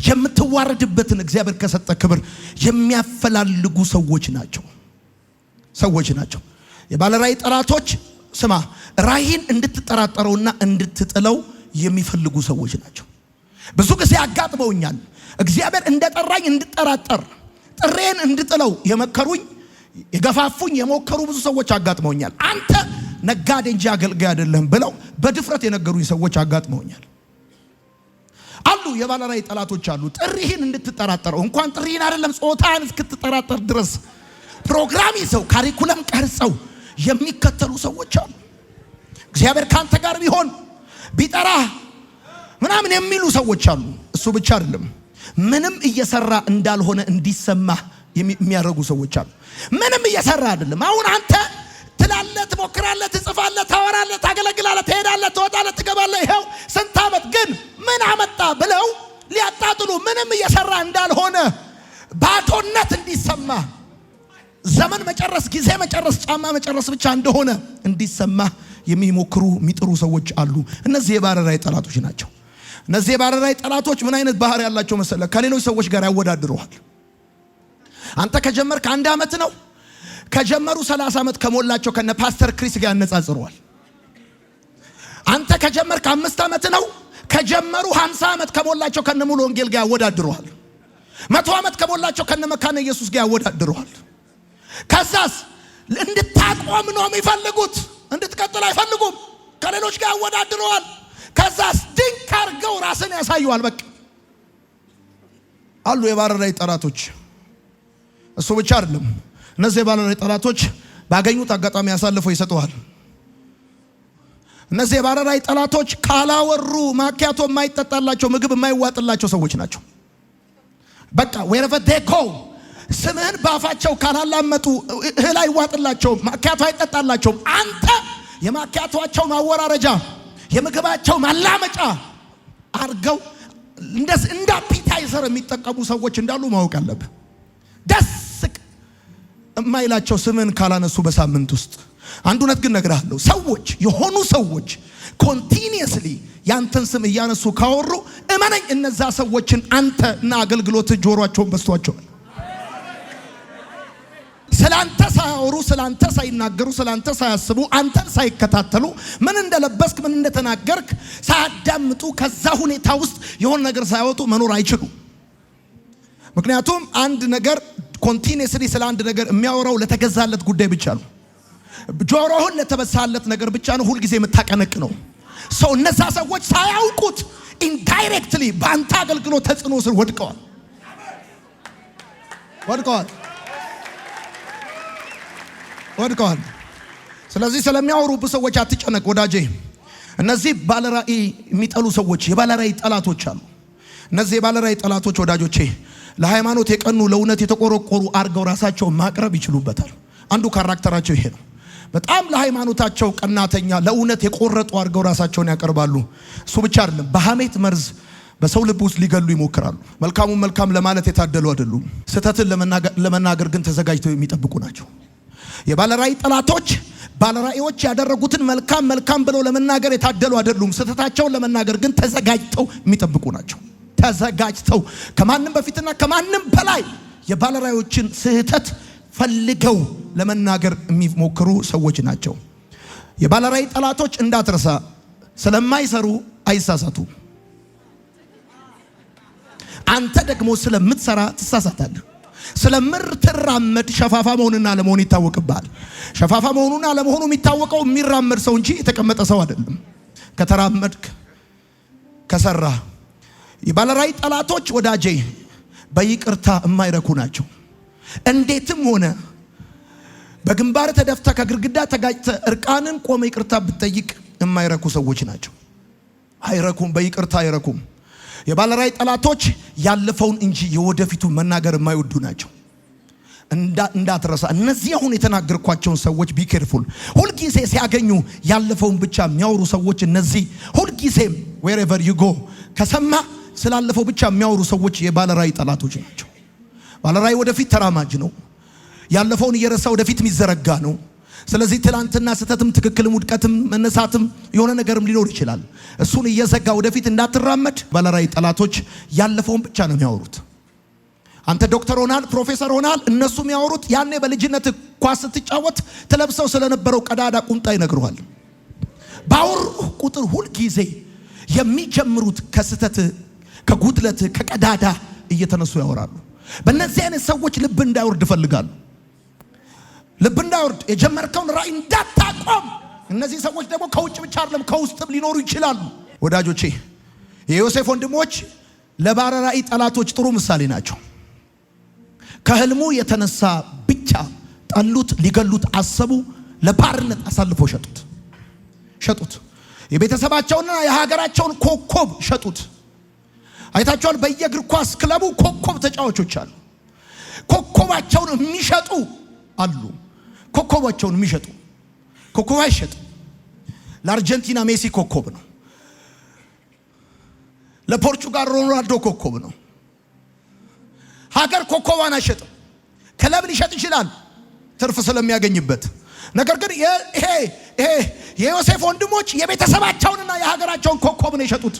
የምትዋረድበትን እግዚአብሔር ከሰጠ ክብር የሚያፈላልጉ ሰዎች ናቸው። የባለራእይ ጠላቶች ስማ ራእይን እንድትጠራጠረውና እንድትጥለው የሚፈልጉ ሰዎች ናቸው። ብዙ ጊዜ አጋጥመውኛል። እግዚአብሔር እንደጠራኝ እንድጠራጠር ጥሬን እንድጥለው የመከሩኝ የገፋፉኝ የሞከሩ ብዙ ሰዎች አጋጥመውኛል። አንተ ነጋዴ እንጂ አገልጋይ አይደለም ብለው በድፍረት የነገሩኝ ሰዎች አጋጥመውኛል። አሉ የባለራእይ ጠላቶች አሉ። ጥሪህን እንድትጠራጠረው እንኳን ጥሪህን አይደለም ጾታን እስክትጠራጠር ድረስ ፕሮግራም ይዘው ካሪኩለም ቀርጸው የሚከተሉ ሰዎች አሉ። እግዚአብሔር ካንተ ጋር ቢሆን ቢጠራ ምናምን የሚሉ ሰዎች አሉ። እሱ ብቻ አይደለም ምንም እየሰራ እንዳልሆነ እንዲሰማ የሚያደርጉ ሰዎች አሉ። ምንም እየሰራ አይደለም። አሁን አንተ ትላለህ፣ ትሞክራለህ፣ ትጽፋለህ፣ ታወራለህ፣ ታገለግላለህ፣ ትሄዳለህ፣ ትወጣለህ፣ ትገባለህ። ይሄው ስንት ዓመት ግን ምን አመጣ ብለው ሊያጣጥሉ ምንም እየሰራ እንዳልሆነ ባዶነት እንዲሰማ ዘመን መጨረስ ጊዜ መጨረስ ጫማ መጨረስ ብቻ እንደሆነ እንዲሰማ የሚሞክሩ የሚጥሩ ሰዎች አሉ። እነዚህ የባለራእይ ጠላቶች ናቸው። እነዚህ የባለራእይ ጠላቶች ምን አይነት ባህሪ ያላቸው መሰለ? ከሌሎች ሰዎች ጋር ያወዳድሩሃል። አንተ ከጀመርክ 1 ዓመት ነው፣ ከጀመሩ 30 ዓመት ከሞላቸው ከነ ፓስተር ክሪስ ጋር ያነጻጽረዋል። አንተ ከጀመርክ 5 ዓመት ነው፣ ከጀመሩ 50 ዓመት ከሞላቸው ከነ ሙሉ ወንጌል ጋር ያወዳድሩሃል። 100 ዓመት ከሞላቸው ከነ መካነ ኢየሱስ ጋር ያወዳድሩሃል። ከዛስ እንድታቆም ነው የሚፈልጉት፣ እንድትቀጥል አይፈልጉም። ከሌሎች ጋር ያወዳድሩሃል። ከዛስ ድንቅ አድርገው ራስን ያሳዩዋል። በቃ አሉ የባለራእይ ጠላቶች። እሱ ብቻ አይደለም። እነዚህ የባለራእይ ጠላቶች ባገኙት አጋጣሚ ያሳልፈው ይሰጡሃል። እነዚህ የባለራእይ ጠላቶች ካላወሩ ማኪያቶ የማይጠጣላቸው ምግብ የማይዋጥላቸው ሰዎች ናቸው። በቃ wherever they go ስምህን ባፋቸው ካላላመጡ እህል አይዋጥላቸውም፣ ማኪያቶ አይጠጣላቸውም። አንተ የማኪያቶአቸው ማወራረጃ የምግባቸው ማላመጫ አርገው እንደ አፒታይዘር የሚጠቀሙ ሰዎች እንዳሉ ማወቅ አለብህ። ደስ የማይላቸው ስምህን ካላነሱ በሳምንት ውስጥ አንድ እውነት ግን እነግርሃለሁ። ሰዎች የሆኑ ሰዎች ኮንቲኒየስሊ ያንተን ስም እያነሱ ካወሩ እመነኝ እነዛ ሰዎችን አንተ እና አገልግሎት ጆሮአቸውን በስቷቸዋል። ስላንተ ሳያወሩ ስላንተ ሳይናገሩ ስላንተ ሳያስቡ አንተን ሳይከታተሉ ምን እንደለበስክ ምን እንደተናገርክ ሳያዳምጡ ከዛ ሁኔታ ውስጥ የሆነ ነገር ሳያወጡ መኖር አይችሉም። ምክንያቱም አንድ ነገር ኮንቲኒየስሊ ስለ አንድ ነገር የሚያወራው ለተገዛለት ጉዳይ ብቻ ነው። ጆሮህን ለተበሳለት ነገር ብቻ ነው ሁል ጊዜ የምታቀነቅ ነው። ሰው እነዛ ሰዎች ሳያውቁት ኢንዳይሬክትሊ በአንተ አገልግሎት ተጽዕኖ ስር ወድቀዋል። ስለዚህ ስለሚያወሩብህ ሰዎች አትጨነቅ ወዳጄ። እነዚህ ባለራእይ የሚጠሉ ሰዎች የባለራእይ ጠላቶች አሉ። እነዚህ የባለራእይ ጠላቶች ወዳጆቼ ለሃይማኖት የቀኑ ለእውነት የተቆረቆሩ አርገው ራሳቸውን ማቅረብ ይችሉበታል። አንዱ ካራክተራቸው ይሄ ነው። በጣም ለሃይማኖታቸው ቀናተኛ ለእውነት የቆረጡ አርገው ራሳቸውን ያቀርባሉ። እሱ ብቻ አይደለም፣ በሐሜት መርዝ በሰው ልብ ውስጥ ሊገሉ ይሞክራሉ። መልካሙን መልካም ለማለት የታደሉ አይደሉም። ስህተትን ለመናገር ግን ተዘጋጅተው የሚጠብቁ ናቸው። የባለራእይ ጠላቶች ባለራእዮች ያደረጉትን መልካም መልካም ብለው ለመናገር የታደሉ አይደሉም። ስህተታቸውን ለመናገር ግን ተዘጋጅተው የሚጠብቁ ናቸው። ተዘጋጅተው ከማንም በፊትና ከማንም በላይ የባለራእዮችን ስህተት ፈልገው ለመናገር የሚሞክሩ ሰዎች ናቸው። የባለራእይ ጠላቶች እንዳትረሳ፣ ስለማይሰሩ አይሳሳቱ። አንተ ደግሞ ስለምትሰራ ትሳሳታለህ። ስለምትራመድ ሸፋፋ መሆንና ለመሆን ይታወቅብሃል። ሸፋፋ መሆኑና ለመሆኑ የሚታወቀው የሚራመድ ሰው እንጂ የተቀመጠ ሰው አይደለም። ከተራመድክ ከሰራ የባለራእይ ጠላቶች ወዳጄ በይቅርታ የማይረኩ ናቸው። እንዴትም ሆነ በግንባር ተደፍተ ከግርግዳ ተጋጭተ እርቃንን ቆመ ይቅርታ ብትጠይቅ የማይረኩ ሰዎች ናቸው። አይረኩም፣ በይቅርታ አይረኩም። የባለራእይ ጠላቶች ያለፈውን እንጂ የወደፊቱ መናገር የማይወዱ ናቸው። እንዳትረሳ እነዚህ አሁን የተናገርኳቸውን ሰዎች ቢ ኬርፉል። ሁልጊዜ ሲያገኙ ያለፈውን ብቻ የሚያወሩ ሰዎች እነዚህ ሁልጊዜም wherever you go ከሰማ ስላለፈው ብቻ የሚያወሩ ሰዎች የባለራእይ ጠላቶች ናቸው። ባለራእይ ወደፊት ተራማጅ ነው። ያለፈውን እየረሳ ወደፊት የሚዘረጋ ነው። ስለዚህ ትላንትና ስተትም ትክክልም ውድቀትም መነሳትም የሆነ ነገርም ሊኖር ይችላል። እሱን እየዘጋ ወደፊት እንዳትራመድ ባለራእይ ጠላቶች ያለፈውን ብቻ ነው የሚያወሩት። አንተ ዶክተር ሆናል፣ ፕሮፌሰር ሆናል። እነሱ የሚያወሩት ያኔ በልጅነት ኳስ ስትጫወት ተለብሰው ስለነበረው ቀዳዳ ቁምጣ ይነግሩሃል። ባወሩ ቁጥር ሁል ጊዜ የሚጀምሩት ከስተት፣ ከጉድለት፣ ከቀዳዳ እየተነሱ ያወራሉ። በእነዚህ አይነት ሰዎች ልብ እንዳይወርድ ይፈልጋሉ። ልብ እንዳይወርድ የጀመርከውን ራእይ እንዳታቆም። እነዚህ ሰዎች ደግሞ ከውጭ ብቻ አይደለም ከውስጥም ሊኖሩ ይችላሉ። ወዳጆቼ የዮሴፍ ወንድሞች ለባለ ራእይ ጠላቶች ጥሩ ምሳሌ ናቸው። ከህልሙ የተነሳ ብቻ ጠሉት፣ ሊገሉት አሰቡ፣ ለባርነት አሳልፎ ሸጡት። የቤተሰባቸውንና የሀገራቸውን ኮከብ ሸጡት። አይታቸዋል። በየእግር ኳስ ክለቡ ኮከብ ተጫዋቾች አሉ። ኮከባቸውን የሚሸጡ አሉ። ኮከባቸውን የሚሸጡ ኮከብ አይሸጥ። ለአርጀንቲና ሜሲ ኮከብ ነው። ለፖርቹጋል ሮናልዶ ኮከብ ነው። ሀገር ኮከቧን አይሸጥም። ክለብ ሊሸጥ ይችላል ትርፍ ስለሚያገኝበት። ነገር ግን ይሄ የዮሴፍ ወንድሞች የቤተሰባቸውንና የሀገራቸውን ኮከብ ነው የሸጡት።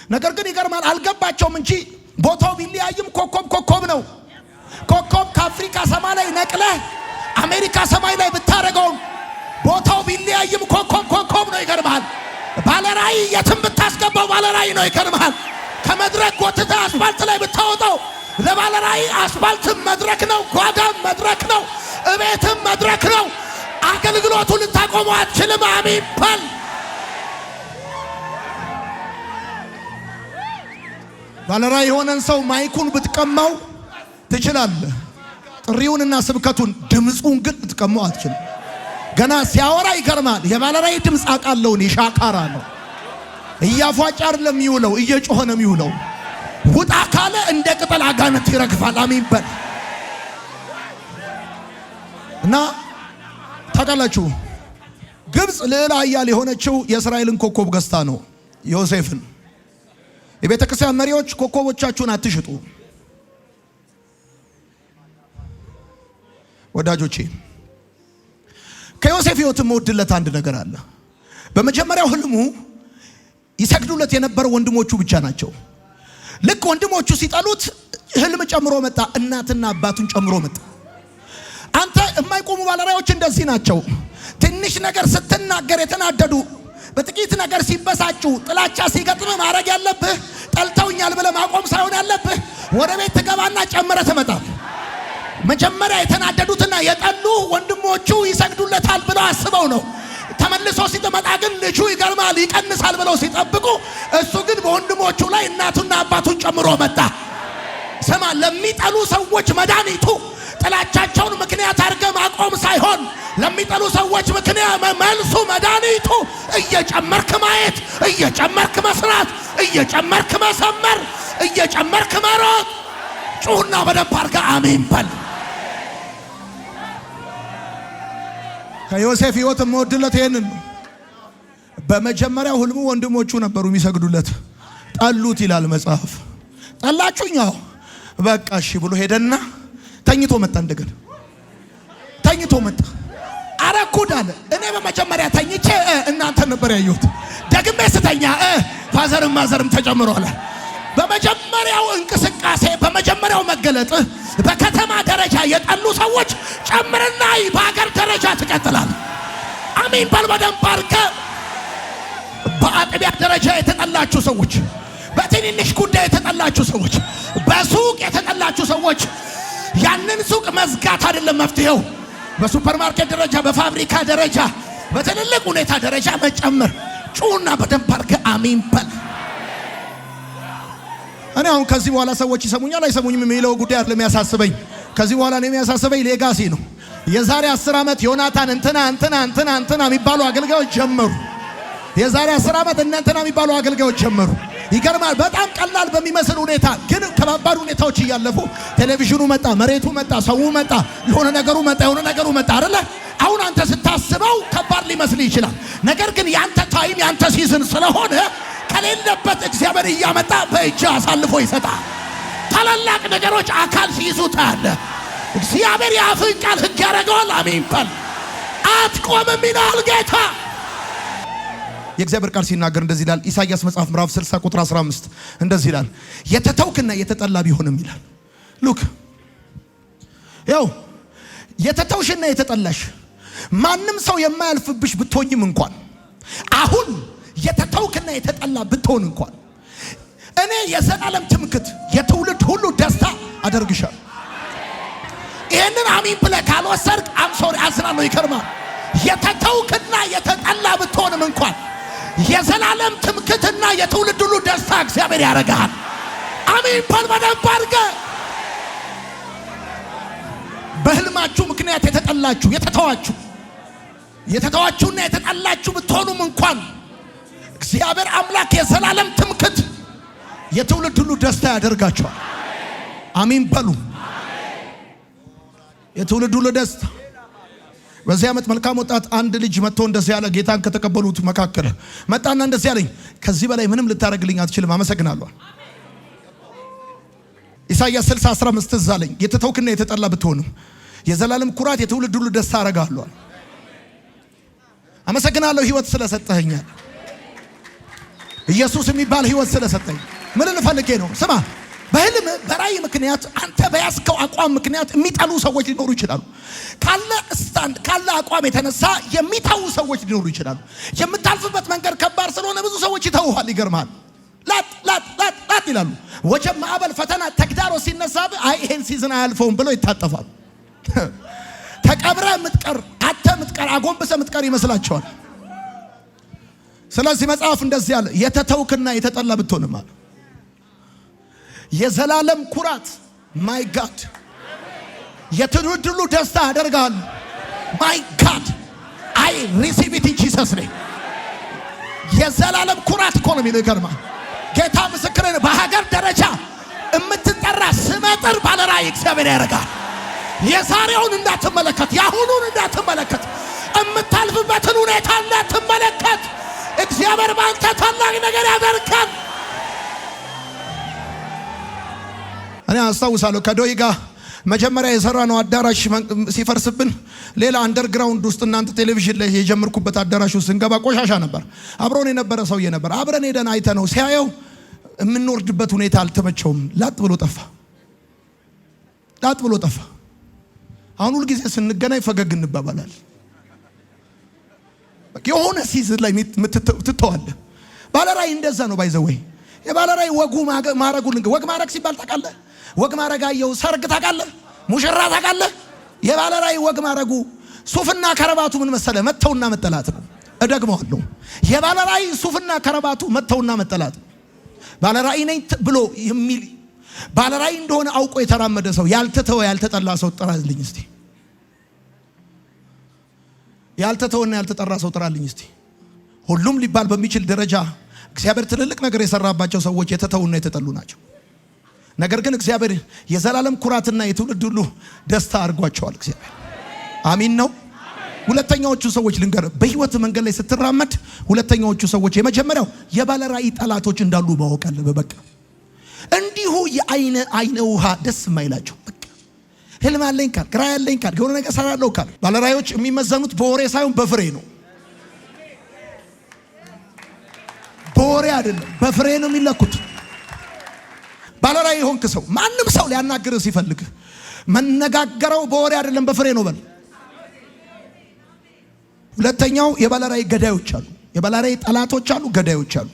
ነገር ግን ይገርማል፣ አልገባቸውም እንጂ ቦታው ቢለያይም ኮከብ ነው። ኮከብ ከአፍሪካ ሰማይ ላይ ነቅለህ አሜሪካ ሰማይ ላይ ብታረገው ቦታው ቢለያይም ኮከብ ነው። ይገርማል። ባለራእይ የትም ብታስገባው ባለራእይ ነው። ይገርማል። ከመድረክ ጎትተህ አስፋልት ላይ ብታወጣው ለባለራእይ አስፋልትም መድረክ ነው፣ ጓዳም መድረክ ነው፣ እቤትም መድረክ ነው። አገልግሎቱን ልታቆመው አትችልም። አሜን በል። ባለራእይ የሆነን ሰው ማይኩን ብትቀማው ትችላለህ። ጥሪውንና ስብከቱን፣ ድምፁን ግን ልትቀማው አትችልም። ገና ሲያወራ ይገርማል። የባለራእይ ድምፅ አቃለውን የሻካራ ነው። እያፏጫ አይደለም የሚውለው፣ እየጮኸ ነው የሚውለው። ውጣ ካለ እንደ ቅጠል አጋንንት ይረግፋል። አሜን በል። እና ታውቃላችሁ ግብፅ ልዕለ ኃያል የሆነችው የእስራኤልን ኮከብ ገዝታ ነው ዮሴፍን። የቤተ ክርስቲያን መሪዎች ኮከቦቻችሁን አትሽጡ ወዳጆቼ። ከዮሴፍ ሕይወት የምወድለት አንድ ነገር አለ። በመጀመሪያው ህልሙ ይሰግዱለት የነበረው ወንድሞቹ ብቻ ናቸው። ልክ ወንድሞቹ ሲጠሉት ህልም ጨምሮ መጣ፣ እናትና አባቱን ጨምሮ መጣ። አንተ የማይቆሙ ባለራእዮች እንደዚህ ናቸው። ትንሽ ነገር ስትናገር የተናደዱ፣ በጥቂት ነገር ሲበሳጩ፣ ጥላቻ ሲገጥም ማድረግ ያለብህ ጠልተውኛል ብለህ ማቆም ሳይሆን ያለብህ ወደ ቤት ትገባና ጨምረህ ትመጣለህ። መጀመሪያ የተናደዱትና የጠሉ ወንድሞቹ ይሰግዱለታል ብለው አስበው ነው። ተመልሶ ሲመጣ ግን ልጁ ይገርማል ይቀንሳል ብለው ሲጠብቁ፣ እሱ ግን በወንድሞቹ ላይ እናቱና አባቱን ጨምሮ መጣ። ስማ፣ ለሚጠሉ ሰዎች መድኃኒቱ ጥላቻቸውን ምክንያት አድርገህ ማቆም ሳይሆን ለሚጠሉ ሰዎች ምክንያት መልሱ መድኃኒቱ እየጨመርክ ማየት፣ እየጨመርክ መስራት፣ እየጨመርክ መሰመር፣ እየጨመርክ መሮጥ። ጩሁና በደንብ አድርገህ አሜን በል። ከዮሴፍ ሕይወት የምወድለት ይሄንን ነው። በመጀመሪያው ህልሙ ወንድሞቹ ነበሩ የሚሰግዱለት፣ ጠሉት ይላል መጽሐፍ። ጠላችሁኛው በቃ እሺ ብሎ ሄደና ተኝቶ መጣ። እንደገና ተኝቶ መጣ። አረኩድ አለ። እኔ በመጀመሪያ ተኝቼ እናንተ ነበር ያየሁት። ደግሜ ስተኛ ፋዘርም ማዘርም ተጨምሯል። በመጀመሪያው እንቅስቃሴ፣ በመጀመሪያው መገለጥ በከተማ ደረጃ የጠሉ ሰዎች ጨምርና በአገር ደረጃ ትቀጥላል። አሜን በል በደንብ አድርገህ። በአጥቢያ ደረጃ የተጠላችሁ ሰዎች፣ በትንንሽ ጉዳይ የተጠላችሁ ሰዎች፣ በሱቅ የተጠላችሁ ሰዎች፣ ያንን ሱቅ መዝጋት አይደለም መፍትሄው። በሱፐርማርኬት ደረጃ፣ በፋብሪካ ደረጃ፣ በትልልቅ ሁኔታ ደረጃ መጨመር። ጩና በደንብ አድርገህ አሜን በል። እኔ አሁን ከዚህ በኋላ ሰዎች ይሰሙኛል አይሰሙኝም የሚለው ጉዳይ አይደለም የሚያሳስበኝ። ከዚህ በኋላ ነው የሚያሳስበኝ ሌጋሲ ነው። የዛሬ 10 ዓመት ዮናታን እንትና የሚባሉ አገልጋዮች ጀመሩ። የዛሬ 10 ዓመት እንትና የሚባሉ አገልጋዮች ጀመሩ። ይገርማል። በጣም ቀላል በሚመስል ሁኔታ ግን ከባባድ ሁኔታዎች እያለፉ ቴሌቪዥኑ መጣ፣ መሬቱ መጣ፣ ሰው መጣ፣ የሆነ ነገሩ መጣ አይደለ? አሁን አንተ ስታስበው ከባድ ሊመስል ይችላል። ነገር ግን ያንተ ታይም ያንተ ሲዝን ስለሆነ ከሌለበት እግዚአብሔር እያመጣ በእጅ አሳልፎ ይሰጣል። ታላላቅ ነገሮች አካል ሲይዙ ታያለህ። እግዚአብሔር የአፍህን ቃል ሕግ ያደርገዋል። አሜን በል። አትቆምም ይላል ጌታ። የእግዚአብሔር ቃል ሲናገር እንደዚህ ይላል። ኢሳይያስ መጽሐፍ ምዕራፍ 60 ቁጥር 15 እንደዚህ ይላል፣ የተተውክና የተጠላ ቢሆንም ይላል። ሉክ ያው የተተውሽና የተጠላሽ ማንም ሰው የማያልፍብሽ ብትሆኝም እንኳን አሁን የተተውክና የተጠላ ብትሆን እንኳን እኔ የዘላለም ትምክት የትውልድ ሁሉ ደስታ አደርግሻለሁ። ይሄንን አሚን ብለህ ካልወሰድክ አምሶሪ አዝናለሁ። ይከርማል። የተተውክና የተጠላ ብትሆንም እንኳን የዘላለም ትምክትና የትውልድ ሁሉ ደስታ እግዚአብሔር ያደርጋል። አሚን በል በደንብ አድርገህ። በህልማችሁ ምክንያት የተጠላችሁ የተተዋችሁና የተጠላችሁ ብትሆኑም እንኳን እግዚአብሔር አምላክ የዘላለም ትምክት የትውልድ ሁሉ ደስታ ያደርጋቸዋል። አሚን በሉ። የትውልድ ሁሉ ደስታ። በዚህ ዓመት መልካም ወጣት አንድ ልጅ መጥቶ እንደዚህ ያለ ጌታን ከተቀበሉት መካከል መጣና እንደዚህ ያለኝ ከዚህ በላይ ምንም ልታደርግልኝ አትችልም፣ አመሰግናለሁ። ኢሳይያስ 60:15 ትዝ አለኝ። የተተውክና የተጠላ ብትሆንም የዘላለም ኩራት የትውልድ ሁሉ ደስታ አደርጋለሁ። አመሰግናለሁ ህይወት ስለሰጠኸኛል። ኢየሱስ የሚባል ህይወት ስለሰጠኝ ምን ልፈልጌ ነው? ስማ፣ በህልም በራእይ ምክንያት አንተ በያዝከው አቋም ምክንያት የሚጠሉ ሰዎች ሊኖሩ ይችላሉ። ካለ አቋም የተነሳ የሚተው ሰዎች ሊኖሩ ይችላሉ። የምታልፍበት መንገድ ከባድ ስለሆነ ብዙ ሰዎች ይተውሃል። ይገርማል። ላጥ ይላሉ። ወጀብ፣ ማዕበል፣ ፈተና፣ ተግዳሮት ሲነሳብህ አይ ይሄን ሲዝን አያልፈውም ብለው ይታጠፋሉ። ተቀብረህ የምትቀር አጎንብሰህ የምትቀር ይመስላቸዋል። ስለዚህ መጽሐፍ እንደዚህ ያለ የተተውክና የተጠላ ብትሆንም አለ የዘላለም ኩራት ማይ ጋድ የትውልድ ሁሉ ደስታ አደርጋለሁ። ማይ ጋድ አይ ሪሲቭ ኢት ኢን ጂሰስ ኔም። የዘላለም ኩራት እኮ ነው የሚለው። ይገርማል። ጌታ ምስክሬ ነው። በሀገር ደረጃ የምትጠራ ስመጥር ባለራዕይ እግዚአብሔር ያደርጋል። የዛሬውን እንዳትመለከት፣ የአሁኑን እንዳትመለከት፣ የምታልፍበትን ሁኔታ እንዳትመለከት፣ እግዚአብሔር ባንተ ታላቅ ነገር ያደርጋል። እኔ አስታውሳለሁ ከዶይ ጋር መጀመሪያ የሰራነው አዳራሽ ሲፈርስብን ሌላ አንደርግራውንድ ውስጥ እናንተ ቴሌቪዥን ላይ የጀመርኩበት አዳራሽ ውስጥ ስንገባ ቆሻሻ ነበር። አብሮን የነበረ ሰውዬ ነበር። አብረን ሄደን አይተነው ሲያየው የምንወርድበት ሁኔታ አልተመቸውም። ላጥ ብሎ ጠፋ። አሁን ሁሉ ጊዜ ስንገናኝ ፈገግ እንባባላል። የሆነ ሲዝን ላይ ትተዋለህ። ባለራዕይ እንደዛ ነው። ባይዘወይ የባለራዕይ ወጉ ማረጉ ወግ ማረግ ሲባል ታውቃለህ? ወግ ማረግ አየው። ሰርግ ታውቃለህ? ሙሽራ ታውቃለህ? የባለራዕይ ወግ ማረጉ ሱፍና ከረባቱ ምን መሰለ? መተውና መጠላት ነው። እደግመዋለሁ። የባለራዕይ ሱፍና ከረባቱ መተውና መጠላት ነው። ባለራዕይ ነኝ ብሎ የሚል ባለራዕይ እንደሆነ አውቆ የተራመደ ሰው ያልተተወ ያልተጠላ ሰው ጥራልኝ እስቲ። ያልተተወና ያልተጠራ ሰው ጥራልኝ እስቲ። ሁሉም ሊባል በሚችል ደረጃ እግዚአብሔር ትልልቅ ነገር የሰራባቸው ሰዎች የተተውና የተጠሉ ናቸው። ነገር ግን እግዚአብሔር የዘላለም ኩራትና የትውልድ ሁሉ ደስታ አድርጓቸዋል። እግዚአብሔር አሚን ነው። ሁለተኛዎቹ ሰዎች ልንገር፣ በህይወት መንገድ ላይ ስትራመድ ሁለተኛዎቹ ሰዎች የመጀመሪያው የባለራዕይ ጠላቶች እንዳሉ ማወቅ አለብህ። በቃ እንዲሁ የአይነ ውሃ ደስ የማይላቸው በቃ ህልም አለኝ ካል፣ ራዕይ አለኝ ካል፣ የሆነ ነገር ሰራለሁ ካል፣ ባለራዕዮች የሚመዘኑት በወሬ ሳይሆን በፍሬ ነው። በወሬ አይደለም፣ በፍሬ ነው የሚለኩት። ባለራዕይ የሆንክ ሰው ማንም ሰው ሊያናግርህ ሲፈልግ መነጋገረው በወሬ አይደለም በፍሬ ነው በል። ሁለተኛው የባለራዕይ ገዳዮች አሉ። የባለራዕይ ጠላቶች አሉ፣ ገዳዮች አሉ።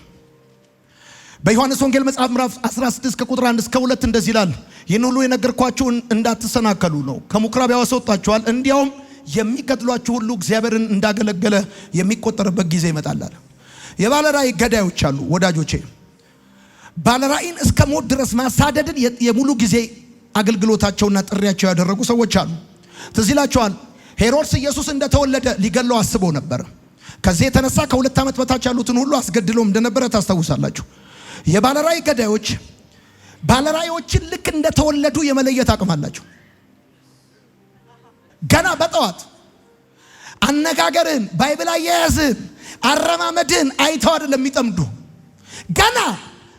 በዮሐንስ ወንጌል መጽሐፍ ምዕራፍ 16 ከቁጥር 1 እስከ 2 እንደዚህ ይላል። ይህን ሁሉ የነገርኳችሁ እንዳትሰናከሉ ነው። ከምኩራብ ያወጣችኋል፣ እንዲያውም የሚገድሏችሁ ሁሉ እግዚአብሔርን እንዳገለገለ የሚቆጠርበት ጊዜ ይመጣል። የባለራዕይ ገዳዮች አሉ ወዳጆቼ። ባለራዕይን እስከ ሞት ድረስ ማሳደድን የሙሉ ጊዜ አገልግሎታቸውና ጥሪያቸው ያደረጉ ሰዎች አሉ። ትዝ ይላችኋል፣ ሄሮድስ ኢየሱስ እንደተወለደ ሊገለው አስቦ ነበር። ከዚህ የተነሳ ከ2 ዓመት በታች ያሉትን ሁሉ አስገድሎም እንደነበረ ታስታውሳላችሁ። የባለራዕይ ገዳዮች ባለራዕዮችን ልክ እንደተወለዱ የመለየት አቅም አላቸው። ገና በጠዋት አነጋገርን፣ ባይብል አያያዝን፣ አረማመድን አይተው አይደለም የሚጠምዱ።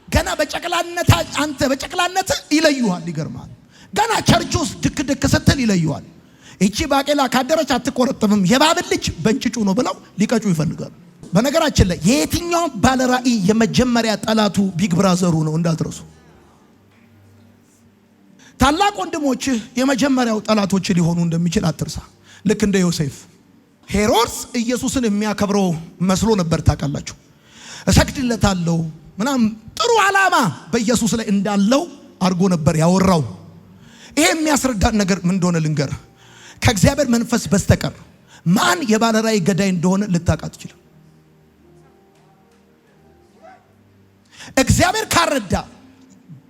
ገና በጨቅላነት አንተ በጨቅላነት ይለዩሃል። ይገርማል። ገና ቸርች ውስጥ ድክ ስትል ይለዩሃል። እቺ ባቄላ ካደረች አትቆረጥምም፣ የባብል ልጅ በእንጭጩ ነው ብለው ሊቀጩ ይፈልጋሉ። በነገራችን ላይ የየትኛው ባለራዕይ የመጀመሪያ ጠላቱ ቢግ ብራዘሩ ነው እንዳትረሱ። ታላቅ ወንድሞችህ የመጀመሪያው ጠላቶች ሊሆኑ እንደሚችል አትርሳ። ልክ እንደ ዮሴፍ ሄሮድስ ኢየሱስን የሚያከብረው መስሎ ነበር። ታውቃላችሁ፣ እሰግድለታለሁ ምናምን ጥሩ ዓላማ በኢየሱስ ላይ እንዳለው አድርጎ ነበር ያወራው። ይሄ የሚያስረዳን ነገር ምን እንደሆነ ልንገር። ከእግዚአብሔር መንፈስ በስተቀር ማን የባለ ራእይ ገዳይ እንደሆነ ልታውቅ አትችልም። እግዚአብሔር ካረዳ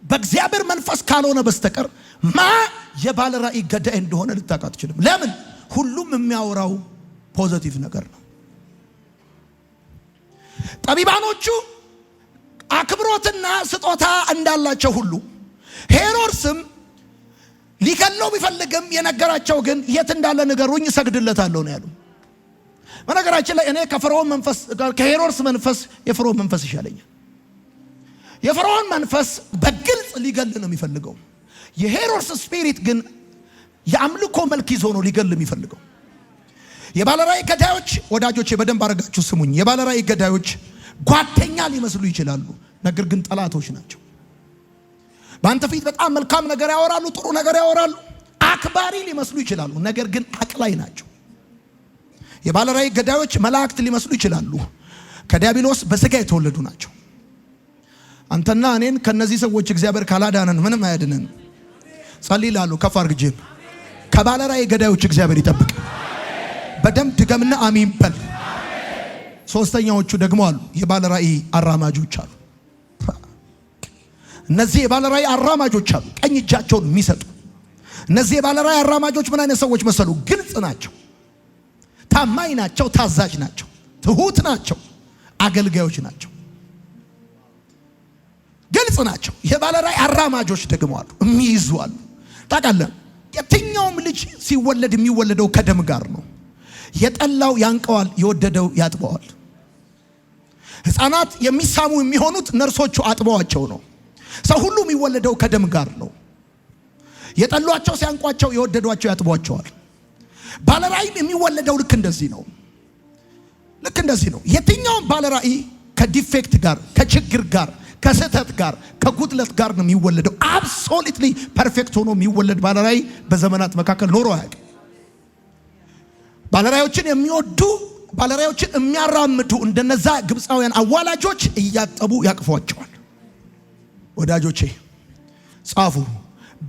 በእግዚአብሔር መንፈስ ካልሆነ በስተቀር ማን የባለ ራእይ ገዳይ እንደሆነ ልታውቅ አትችልም። ለምን? ሁሉም የሚያወራው ፖዚቲቭ ነገር ነው። ጠቢባኖቹ አክብሮትና ስጦታ እንዳላቸው ሁሉ ሄሮድስም ሊገለው ቢፈልግም የነገራቸው ግን የት እንዳለ ንገሩኝ እሰግድለታለሁ ነው ያሉ። በነገራችን ላይ እኔ ከፈርዖን መንፈስ ከሄሮድስ መንፈስ የፈርዖን መንፈስ ይሻለኛል። የፈርዖን መንፈስ በግልጽ ሊገል ነው የሚፈልገው። የሄሮድስ ስፒሪት ግን የአምልኮ መልክ ይዞ ነው ሊገል የሚፈልገው። የባለራእይ ገዳዮች ወዳጆቼ በደንብ አድርጋችሁ ስሙኝ። የባለራእይ ገዳዮች ጓደኛ ሊመስሉ ይችላሉ፣ ነገር ግን ጠላቶች ናቸው። በአንተ ፊት በጣም መልካም ነገር ያወራሉ፣ ጥሩ ነገር ያወራሉ፣ አክባሪ ሊመስሉ ይችላሉ፣ ነገር ግን አቅላይ ናቸው። የባለራእይ ገዳዮች መላእክት ሊመስሉ ይችላሉ፣ ከዲያብሎስ በስጋ የተወለዱ ናቸው። አንተና እኔን ከነዚህ ሰዎች እግዚአብሔር ካላዳነን ምንም አያድነን። ጸልይላሉ ከፍ አድርግጄ። ከባለራእይ ገዳዮች እግዚአብሔር ይጠብቅ። በደም ድገምና አሜን በል። ሶስተኛዎቹ ደግሞ አሉ፣ የባለራእይ አራማጆች አሉ። እነዚህ የባለራእይ አራማጆች አሉ፣ ቀኝ እጃቸውን የሚሰጡ። እነዚህ የባለራእይ አራማጆች ምን አይነት ሰዎች መሰሉ? ግልጽ ናቸው፣ ታማኝ ናቸው፣ ታዛዥ ናቸው፣ ትሁት ናቸው፣ አገልጋዮች ናቸው፣ ግልጽ ናቸው። የባለራእይ አራማጆች ደግሞ አሉ፣ የሚይዙ አሉ። ታውቃለህ፣ የትኛውም ልጅ ሲወለድ የሚወለደው ከደም ጋር ነው። የጠላው ያንቀዋል፣ የወደደው ያጥበዋል። ሕፃናት የሚሳሙ የሚሆኑት ነርሶቹ አጥበዋቸው ነው። ሰው ሁሉ የሚወለደው ከደም ጋር ነው። የጠሏቸው ሲያንቋቸው፣ የወደዷቸው ያጥቧቸዋል። ባለራእይም የሚወለደው ልክ እንደዚህ ነው። ልክ እንደዚህ ነው። የትኛውም ባለራእይ ከዲፌክት ጋር፣ ከችግር ጋር፣ ከስህተት ጋር፣ ከጉድለት ጋር ነው የሚወለደው። አብሶሉትሊ ፐርፌክት ሆኖ የሚወለድ ባለራእይ በዘመናት መካከል ኖሮ አያውቅም። ባለራእዮችን የሚወዱ ባለራእዮችን የሚያራምዱ እንደነዛ ግብፃውያን አዋላጆች እያጠቡ ያቅፏቸዋል። ወዳጆቼ ጻፉ።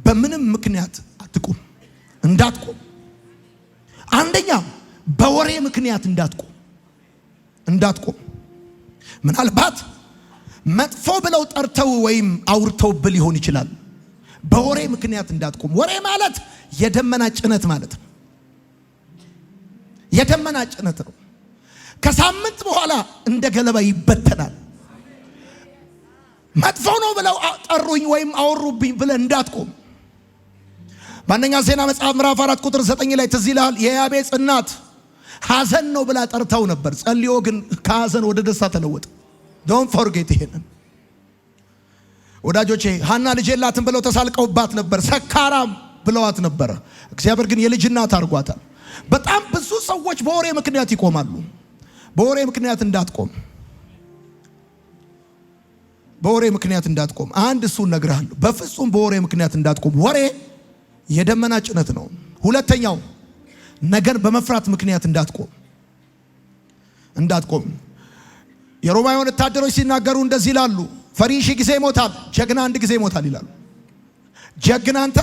በምንም ምክንያት አትቁም፣ እንዳትቆም። አንደኛ በወሬ ምክንያት እንዳትቆም። ምናልባት መጥፎ ብለው ጠርተው ወይም አውርተውብል ሊሆን ይችላል። በወሬ ምክንያት እንዳትቆም። ወሬ ማለት የደመና ጭነት ማለት ነው። የደመና ጭነት ነው። ከሳምንት በኋላ እንደ ገለባ ይበተናል። መጥፎ ነው ብለው ጠሩኝ ወይም አወሩብኝ ብለህ እንዳትቆም። በአንደኛ ዜና መጽሐፍ ምዕራፍ 4 ቁጥር 9 ላይ ትዝ ይልሃል። የያቤጽ እናት ሐዘን ነው ብላ ጠርተው ነበር። ጸልዮ ግን ከሐዘን ወደ ደስታ ተለወጠ። ዶንት ፎርጌት ይሄንን ወዳጆቼ። ሐና ልጅ የላትም ብለው ተሳልቀውባት ነበር። ሰካራም ብለዋት ነበር። እግዚአብሔር ግን የልጅ እናት አድርጓታል። በጣም ብዙ ሰዎች በወሬ ምክንያት ይቆማሉ። በወሬ ምክንያት እንዳትቆም። በወሬ ምክንያት እንዳትቆም። አንድ እሱን እነግርሃለሁ። በፍጹም በወሬ ምክንያት እንዳትቆም። ወሬ የደመና ጭነት ነው። ሁለተኛው ነገን በመፍራት ምክንያት እንዳትቆም። የሮማውያን ወታደሮች ሲናገሩ እንደዚህ ይላሉ፣ ፈሪ ሺህ ጊዜ ይሞታል፣ ጀግና አንድ ጊዜ ይሞታል ይላሉ። ጀግና አንተ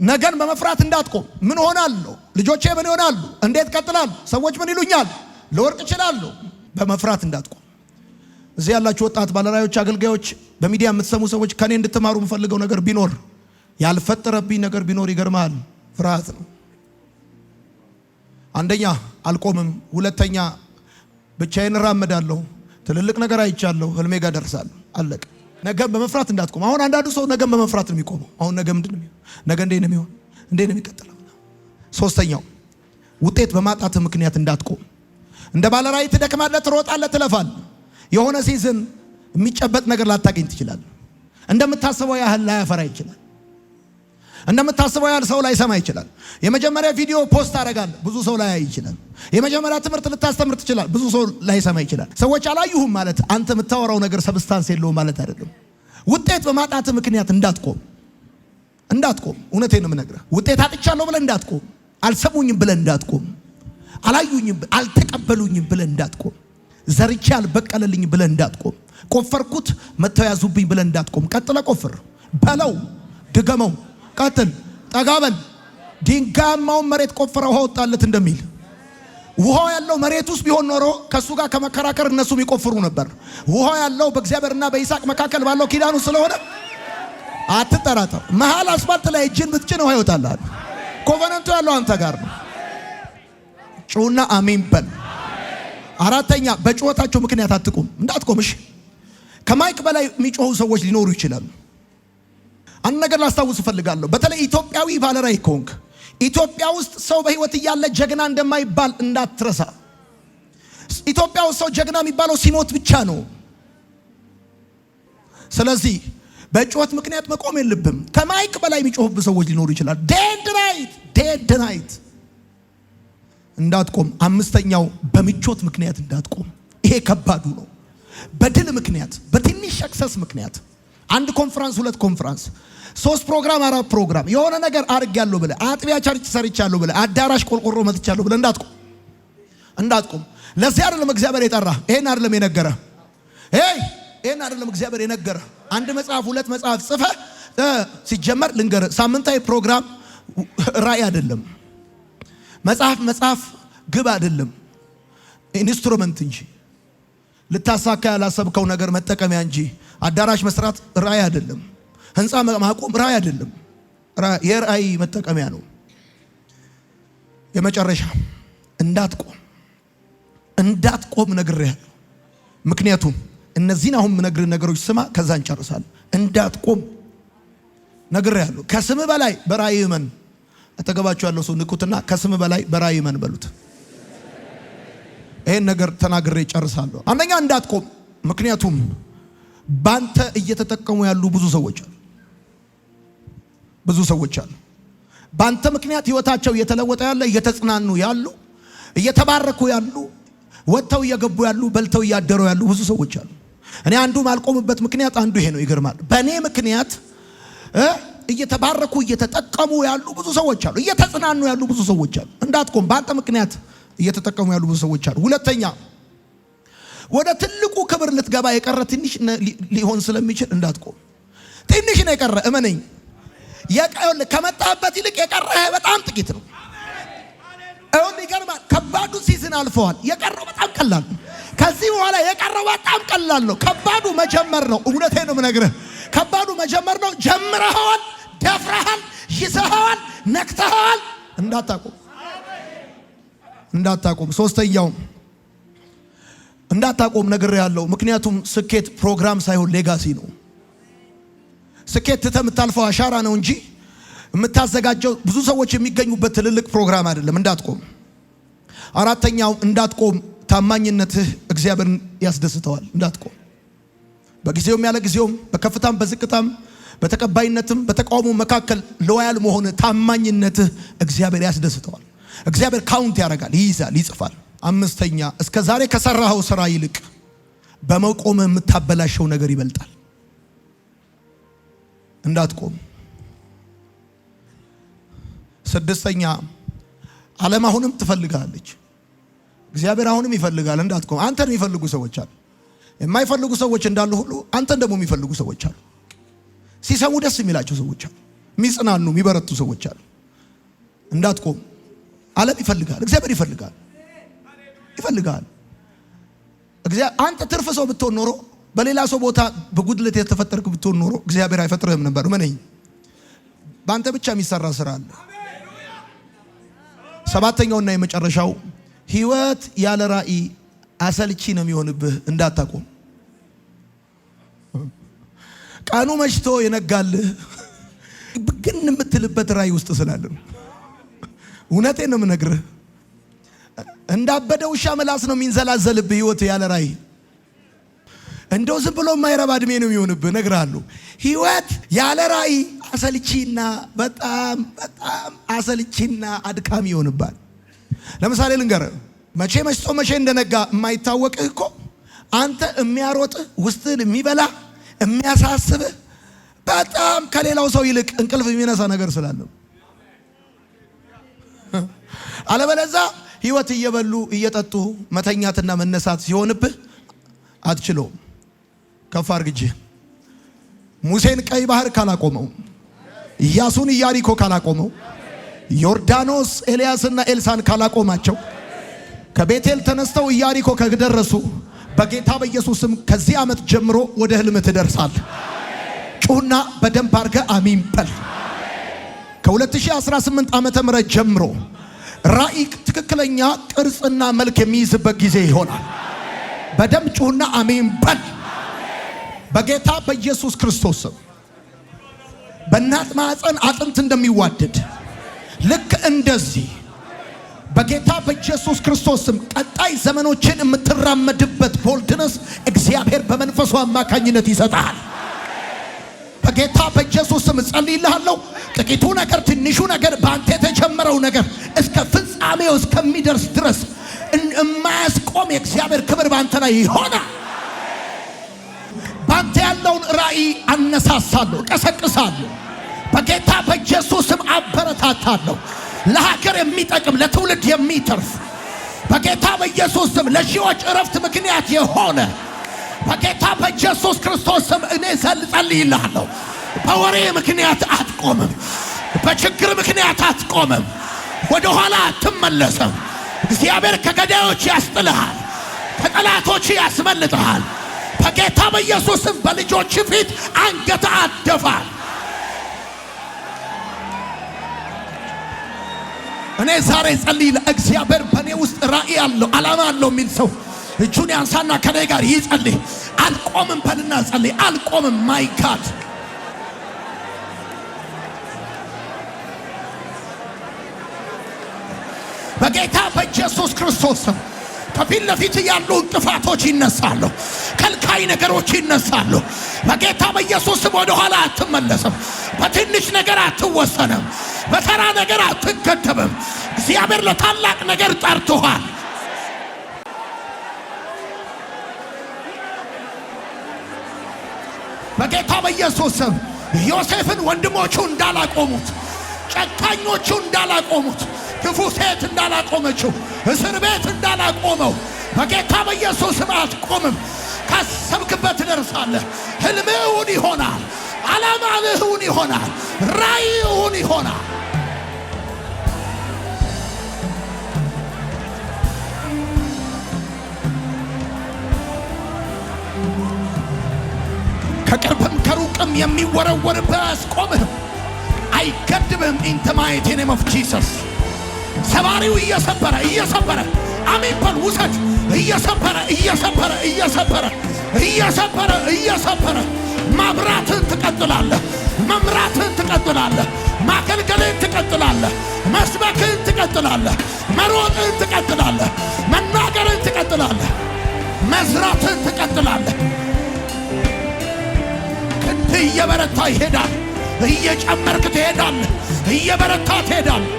ነገን በመፍራት እንዳትቆም። ምን ሆናለሁ? ልጆቼ ምን ይሆናሉ? እንዴት ቀጥላል? ሰዎች ምን ይሉኛል? ለወርቅ እችላለሁ። በመፍራት እንዳትቆም። እዚህ ያላችሁ ወጣት ባለራእዮች፣ አገልጋዮች፣ በሚዲያ የምትሰሙ ሰዎች ከኔ እንድትማሩ የምፈልገው ነገር ቢኖር ያልፈጠረብኝ ነገር ቢኖር ይገርማል፣ ፍርሃት ነው። አንደኛ አልቆምም፣ ሁለተኛ ብቻዬን እራመዳለሁ፣ ትልልቅ ነገር አይቻለሁ፣ ህልሜ ጋር ደርሳለሁ፣ አለቀ። ነገን በመፍራት እንዳትቆም። አሁን አንዳንዱ ሰው ነገን በመፍራት ነው የሚቆመው። አሁን ነገ ምንድን ነው? ነገ እንዴት ነው የሚሆን? እንዴት ነው የሚቀጥለው? ሶስተኛው ውጤት በማጣት ምክንያት እንዳትቆም። እንደ ባለራእይ ትደክማለህ፣ ትሮጣለህ፣ ትለፋለህ። የሆነ ሲዝን የሚጨበጥ ነገር ላታገኝ ትችላለህ። እንደምታስበው ያህል ላያፈራ ይችላል። እንደምታስበው ያህል ሰው ላይ ሰማ ይችላል። የመጀመሪያ ቪዲዮ ፖስት አደርጋለሁ፣ ብዙ ሰው ላይ ይችላል። የመጀመሪያ ትምህርት ልታስተምር ትችላል፣ ብዙ ሰው ላይ ሰማ ይችላል። ሰዎች አላዩህም ማለት አንተ የምታወራው ነገር ሰብስታንስ የለውም ማለት አይደለም። ውጤት በማጣት ምክንያት እንዳትቆም። እንዳትቆም። እውነቴን ነው የምነግርህ። ውጤት አጥቻለሁ ብለህ እንዳትቆም። አልሰሙኝም ብለህ እንዳትቆም። አላዩኝም፣ አልተቀበሉኝም ብለህ እንዳትቆም። ዘርቼ አልበቀለልኝ ብለህ እንዳትቆም። ቆፈርኩት መተው ያዙብኝ ብለህ እንዳትቆም። ቀጥለህ ቆፍር በለው፣ ድገመው፣ ቀጥል፣ ጠጋበል። ድንጋያማውን መሬት ቆፍረህ ውሃ ወጣለት እንደሚል ውሃው ያለው መሬት ውስጥ ቢሆን ኖሮ ከሱ ጋር ከመከራከር እነሱም ይቆፍሩ ነበር። ውሃው ያለው በእግዚአብሔርና በይስሐቅ መካከል ባለው ኪዳኑ ስለሆነ አትጠራጠር። መሃል አስፋልት ላይ እጅን ብትጭን ውሃ ይወጣልሃል። ኮቨነንቱ ያለው አንተ ጋር ነው። ጩና አሜን በል። አራተኛ በጩኸታቸው ምክንያት አትቆም፣ እንዳትቆምሽ። ከማይክ በላይ የሚጮሁ ሰዎች ሊኖሩ ይችላሉ። አንድ ነገር ላስታውስ እፈልጋለሁ። በተለይ ኢትዮጵያዊ ባለራዕይ ከሆንክ ኢትዮጵያ ውስጥ ሰው በህይወት እያለ ጀግና እንደማይባል እንዳትረሳ። ኢትዮጵያ ውስጥ ሰው ጀግና የሚባለው ሲሞት ብቻ ነው። ስለዚህ በጩኸት ምክንያት መቆም የለብም። ከማይክ በላይ የሚጮሁብህ ሰዎች ሊኖሩ ይችላል። ዴድ ናይት እንዳትቆም። አምስተኛው በምቾት ምክንያት እንዳትቆም። ይሄ ከባዱ ነው። በድል ምክንያት፣ በትንሽ ሰክሰስ ምክንያት አንድ ኮንፈረንስ፣ ሁለት ኮንፈረንስ፣ 3 ፕሮግራም፣ 4 ፕሮግራም የሆነ ነገር አድርጌያለሁ ብለህ አጥቢያ ቸርች ሰርቻለሁ ብለህ አዳራሽ ቆልቆሮ መጥቻለሁ ብለህ እንዳትቆም። ለዚህ አይደለም እግዚአብሔር የጠራ። ይሄን አይደለም የነገረ። ይሄን አይደለም እግዚአብሔር የነገረ። አንድ መጽሐፍ፣ 2 መጽሐፍ ጽፈህ ሲጀመር ልንገር፣ ሳምንታዊ ፕሮግራም ራእይ አይደለም። መጽሐፍ ግብ አይደለም፣ ኢንስትሩመንት እንጂ ልታሳካ ያላሰብከው ነገር መጠቀሚያ እንጂ። አዳራሽ መስራት ራእይ አይደለም። ህንፃ ማቆም ራእይ አይደለም። የራእይ መጠቀሚያ ነው። የመጨረሻ እንዳትቆም ነግሬሃለሁ። ምክንያቱም እነዚህን አሁን የምነግርህ ነገሮች ስማ፣ ከዛ እንጨርሳለን። እንዳትቆም ነግሬሃለሁ። ከስም በላይ በራእይ እመን። አጠገባችሁ ያለው ሰው ንቁትና ከስም በላይ በራእይ እመን በሉት። ይሄን ነገር ተናግሬ ጨርሳለሁ። አንደኛ እንዳትቆም፣ ምክንያቱም ባንተ እየተጠቀሙ ያሉ ብዙ ሰዎች አሉ። ባንተ ምክንያት ህይወታቸው እየተለወጠ ያለ፣ እየተጽናኑ ያሉ፣ እየተባረኩ ያሉ፣ ወጥተው እየገቡ ያሉ፣ በልተው እያደሩ ያሉ ብዙ ሰዎች አሉ። እኔ አንዱ ማልቆምበት ምክንያት አንዱ ይሄ ነው። ይገርማል። በእኔ ምክንያት እየተባረኩ እየተጠቀሙ ያሉ ብዙ ሰዎች አሉ። እየተጽናኑ ያሉ ብዙ ሰዎች አሉ። እንዳትቆም። ባንተ ምክንያት እየተጠቀሙ ያሉ ብዙ ሰዎች አሉ። ሁለተኛ ወደ ትልቁ ክብር ልትገባ የቀረ ትንሽ ሊሆን ስለሚችል እንዳትቆም። ትንሽ ነው የቀረ፣ እመነኝ። ከመጣበት ይልቅ የቀረ በጣም ጥቂት ነው። ይገርማል። ከባዱ ሲዝን አልፈዋል። የቀረው በጣም ቀላል ነው። ከዚህ በኋላ የቀረው በጣም ቀላል ነው። ከባዱ መጀመር ነው። እውነቴን ነው የምነግርህ። ከባዱ መጀመር ነው። ጀምረሃል፣ ደፍረሃል፣ ይዘሃል፣ ነክተሃል። እንዳታቆም። ሶስተኛው እንዳታቆም ነግሬሃለሁ። ምክንያቱም ስኬት ፕሮግራም ሳይሆን ሌጋሲ ነው። ስኬት ትተህ የምታልፈው አሻራ ነው እንጂ የምታዘጋጀው ብዙ ሰዎች የሚገኙበት ትልልቅ ፕሮግራም አይደለም። እንዳትቆም። አራተኛው እንዳትቆም፣ ታማኝነትህ እግዚአብሔርን ያስደስተዋል። እንዳትቆም። በጊዜውም ያለ ጊዜውም፣ በከፍታም በዝቅታም፣ በተቀባይነትም በተቃውሞ መካከል ሎያል መሆን፣ ታማኝነትህ እግዚአብሔር ያስደስተዋል። እግዚአብሔር ካውንት ያደርጋል፣ ይይዛል፣ ይጽፋል። አምስተኛ እስከ ዛሬ ከሰራኸው ስራ ይልቅ በመቆም የምታበላሸው ነገር ይበልጣል። እንዳትቆም። ስድስተኛ ዓለም አሁንም ትፈልጋለች፣ እግዚአብሔር አሁንም ይፈልጋል። እንዳትቆም። አንተን የሚፈልጉ ሰዎች አሉ። የማይፈልጉ ሰዎች እንዳሉ ሁሉ አንተን ደግሞ የሚፈልጉ ሰዎች አሉ። ሲሰሙ ደስ የሚላቸው ሰዎች አሉ። የሚጽናኑ የሚበረቱ ሰዎች አሉ። እንዳትቆም። ዓለም ይፈልጋል፣ እግዚአብሔር ይፈልጋል። አንተ ትርፍ ሰው ብትሆን ኖሮ፣ በሌላ ሰው ቦታ በጉድለት የተፈጠርክ ብትሆን ኖሮ እግዚአብሔር አይፈጥርህም ነበር። እመነኝ። በአንተ ብቻ የሚሰራ ስራ አለ። ሰባተኛውና የመጨረሻው ህይወት ያለ ራእይ አሰልቺ ነው የሚሆንብህ። እንዳታቆም። ቀኑ መሽቶ የነጋልህ ግን የምትልበት ራእይ ውስጥ ስላለ ነው። እውነቴን ነው የምነግርህ። እንዳበደ ውሻ ምላስ ነው የሚንዘላዘልብህ ህይወት ያለ ራእይ። እንደው ዝም ብሎ የማይረባ እድሜ ነው የሚሆንብህ። እነግርሃለሁ። ህይወት ያለ ራእይ አሰልቺና በጣም አሰልቺና አድካሚ ይሆንባል። ለምሳሌ ልንገርህ። መቼ መሽቶ መቼ እንደነጋ የማይታወቅህ እኮ አንተ የሚያሮጥህ ውስጥን የሚበላ የሚያሳስብህ በጣም ከሌላው ሰው ይልቅ እንቅልፍ የሚነሳ ነገር ስላለው አለበለዛ ህይወት እየበሉ እየጠጡ መተኛትና መነሳት ሲሆንብህ አትችለውም። ከፍ አድርግ። ሙሴን ቀይ ባህር ካላቆመው፣ ኢያሱን ኢያሪኮ ካላቆመው፣ ዮርዳኖስ ኤልያስና ኤልሳን ካላቆማቸው፣ ከቤቴል ተነስተው ኢያሪኮ ከደረሱ በጌታ በኢየሱስም ከዚህ ዓመት ጀምሮ ወደ ህልም ትደርሳለህ። ጩና በደንብ አድርገ አሜን በል። ከ2018 ዓመተ ምህረት ጀምሮ ራእይ ትክክለኛ ቅርጽና መልክ የሚይዝበት ጊዜ ይሆናል። በደንብ ጩና አሜን በል። በጌታ በኢየሱስ ክርስቶስ በእናት ማዕፀን አጥንት እንደሚዋደድ ልክ እንደዚህ በጌታ በኢየሱስ ክርስቶስ ቀጣይ ዘመኖችን የምትራመድበት ቦልድነስ እግዚአብሔር በመንፈሱ አማካኝነት ይሰጣል። በጌታ በኢየሱስ ስም ጸልይልሃለሁ። ጥቂቱ ነገር ትንሹ ነገር በአንተ የተጀመረው ነገር እስከ ፍጻሜው እስከሚደርስ ድረስ የማያስቆም የእግዚአብሔር ክብር በአንተ ላይ ይሆናል። በአንተ ያለውን ራእይ አነሳሳለሁ፣ ቀሰቅሳለሁ። በጌታ በኢየሱስ ስም አበረታታለሁ። ለሀገር የሚጠቅም ለትውልድ የሚተርፍ በጌታ በኢየሱስ ስም ለሺዎች እረፍት ምክንያት የሆነ በጌታ በኢየሱስ ክርስቶስ ስም እኔ ጸልይልሃለሁ። በወሬ ምክንያት አትቆምም። በችግር ምክንያት አትቆምም። ወደ ኋላ አትመለስም። እግዚአብሔር ከገዳዮች ያስጥልሃል፣ ከጠላቶች ያስመልጥሃል። በጌታ በኢየሱስ ስም በልጆች ፊት አንገት አትደፋም። እኔ ዛሬ ጸልይ ለእግዚአብሔር በእኔ ውስጥ ራእይ አለው ዓላማ አለው የሚል ሰው እጁን ያንሳና ከኔ ጋር ይጸልይ። አልቆምም በልና ጸልይ። አልቆምም። ማይ ጋድ በጌታ በኢየሱስ ክርስቶስ ከፊት ለፊት ያሉ እንቅፋቶች ይነሳሉ። ከልካይ ነገሮች ይነሳሉ። በጌታ በኢየሱስ ወደ ኋላ አትመለስም። በትንሽ ነገር አትወሰንም። በተራ ነገር አትገደብም። እግዚአብሔር ለታላቅ ነገር ጠርቶሃል። በጌታ በኢየሱስ ዮሴፍን ወንድሞቹ እንዳላቆሙት፣ ጨካኞቹ እንዳላቆሙት፣ ክፉ ሴት እንዳላቆመችው፣ እስር ቤት እንዳላቆመው በጌታ በኢየሱስ አትቆምም። ካሰብክበት ትደርሳለህ። ህልምህን ይሆናል። ዓላማህን ይሆናል። ራእይህን ይሆናል። ከቅርብም ከሩቅም የሚወረወርብህ አያስቆምህም፣ አይገድብህም። ኢን ዘ ማይቲ ኔም ኦፍ ጂሰስ ሰባሪው እየሰበረ አሜን በል። ውሰድ። እየሰበረ ማብራትን ትቀጥላለህ። መምራትን ትቀጥላለህ። ማገልገልን ትቀጥላለህ። መስበክን ትቀጥላለህ። መሮጥን ትቀጥላለህ። መናገርን ትቀጥላለህ። መዝራትን ትቀጥላለህ። ክንድ እየበረታ ይሄዳል። እየጨመርክ ትሄዳለህ። እየበረታ ትሄዳለህ።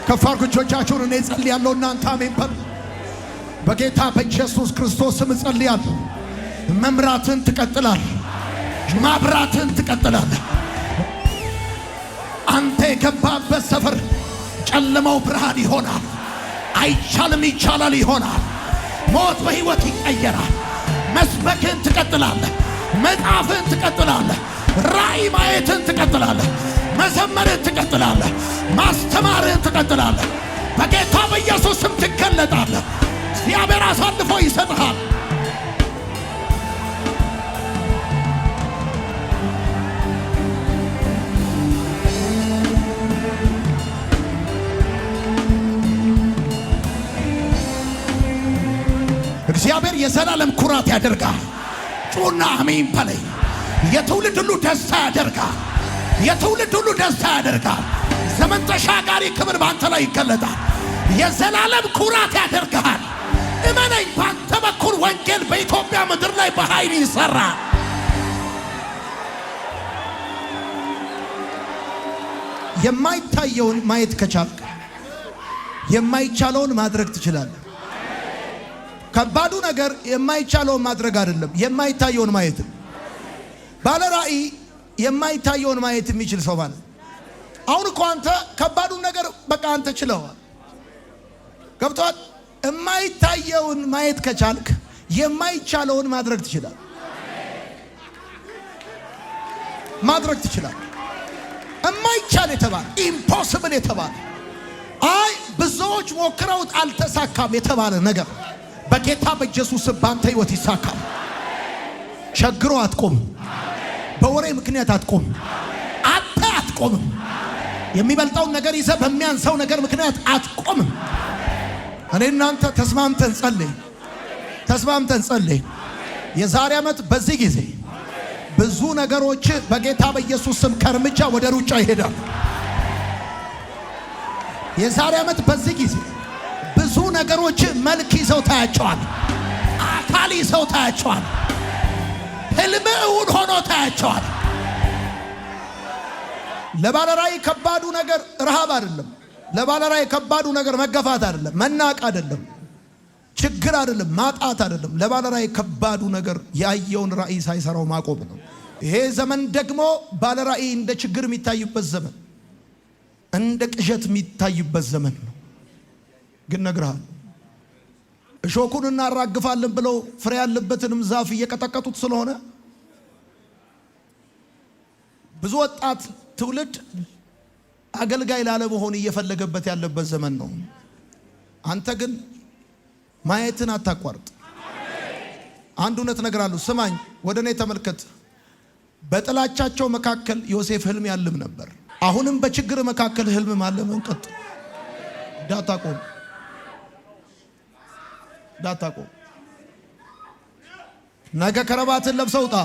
ከፋር እጆቻችሁን እኔ ጸልያለሁ። እናንተ አሜን በሉ። በጌታ በኢየሱስ ክርስቶስ ስም ጸልያለሁ። መምራትን ትቀጥላለህ። ማብራትን ትቀጥላለህ። አንተ የገባበት ሰፈር ጨለማው ብርሃን ይሆናል። አይቻልም ይቻላል ይሆናል። ሞት በሕይወት ይቀየራል። መስበክን ትቀጥላለህ። መጻፍን ትቀጥላለህ። ራእይ ማየትን ትቀጥላለህ። መዘመርን ትቀጥላለህ። ማስተማርን ትቀጥላለህ። በጌታ በኢየሱስ ስም ትገለጣለህ። እግዚአብሔር አሳልፎ ይሰጥሃል። እግዚአብሔር የዘላለም ኩራት ያደርጋል። ጩና አሜን በለኝ። የትውልድ ሁሉ ደስታ ያደርጋል። የትውልድ ሁሉ ደስታ ያደርጋል። ዘመን ተሻጋሪ ክብር ባንተ ላይ ይገለጣል። የዘላለም ኩራት ያደርጋል። እመነኝ፣ ባንተ በኩል ወንጌል በኢትዮጵያ ምድር ላይ በኃይል ይሰራል። የማይታየውን ማየት ከቻልክ የማይቻለውን ማድረግ ትችላለህ። ከባዱ ነገር የማይቻለውን ማድረግ አይደለም፣ የማይታየውን ማየት። ባለ ራእይ የማይታየውን ማየት የሚችል ሰው ማለት። አሁን እኮ አንተ ከባዱን ነገር በቃ አንተ ችለዋል። ገብቶሃል? የማይታየውን ማየት ከቻልክ የማይቻለውን ማድረግ ትችላለህ። ማድረግ ትችላለህ። የማይቻል የተባለ ኢምፖሲብል የተባለ አይ ብዙዎች ሞክረውት አልተሳካም የተባለ ነገር በጌታ በኢየሱስ ባንተ ህይወት ይሳካል። ቸግሮ አትቆምም። በወሬ ምክንያት አትቆምም። አንተ አትቆምም። የሚበልጣውን ነገር ይዘህ በሚያንሰው ነገር ምክንያት አትቆምም። እኔ እናንተ ተስማምተን ጸልይ። የዛሬ ዓመት በዚህ ጊዜ ብዙ ነገሮች በጌታ በኢየሱስ ስም ከእርምጃ ወደ ሩጫ ይሄዳል። የዛሬ ዓመት በዚህ ጊዜ ብዙ ነገሮች መልክ ይዘው ታያቸዋል። አካል ይዘው ታያቸዋል። ህልም እውን ሆኖ ታያቸዋል። ለባለራእይ ከባዱ ነገር ረሃብ አይደለም። ለባለራእይ ከባዱ ነገር መገፋት አይደለም፣ መናቅ አይደለም፣ ችግር አይደለም፣ ማጣት አይደለም። ለባለራእይ ከባዱ ነገር ያየውን ራእይ ሳይሰራው ማቆም ነው። ይሄ ዘመን ደግሞ ባለራእይ እንደ ችግር የሚታይበት ዘመን፣ እንደ ቅዠት የሚታይበት ዘመን ነው። ግን ነግረሃል፣ እሾኩን እናራግፋለን ብለው ፍሬ ያለበትንም ዛፍ እየቀጠቀጡት ስለሆነ ብዙ ወጣት ትውልድ አገልጋይ ላለመሆን እየፈለገበት ያለበት ዘመን ነው። አንተ ግን ማየትን አታቋርጥ። አንድ እውነት እነግራለሁ፣ ስማኝ፣ ወደ እኔ ተመልከት። በጥላቻቸው መካከል ዮሴፍ ህልም ያልም ነበር። አሁንም በችግር መካከል ህልም ማለምን ቀጥል። እንዳታቆም። ነገ ከረባትን ለብሰህ ውጣ።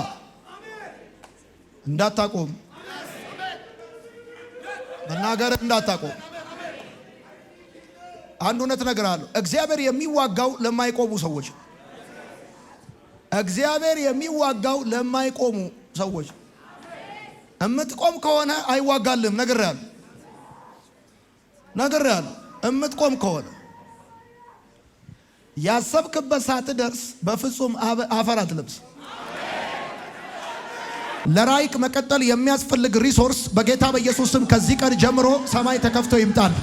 እንዳታቆም። መናገር እንዳታቆም። አንድ እውነት እነግርሃለሁ፣ እግዚአብሔር የሚዋጋው ለማይቆሙ ሰዎች። እግዚአብሔር የሚዋጋው ለማይቆሙ ሰዎች። እምትቆም ከሆነ አይዋጋልም። ነግሬሃለሁ። እምትቆም ከሆነ ያሰብክበት ሳትደርስ በፍጹም አፈር አትለብስ። ለራእይክ መቀጠል የሚያስፈልግ ሪሶርስ በጌታ በኢየሱስ ስም ከዚህ ቀን ጀምሮ ሰማይ ተከፍቶ ይምጣል።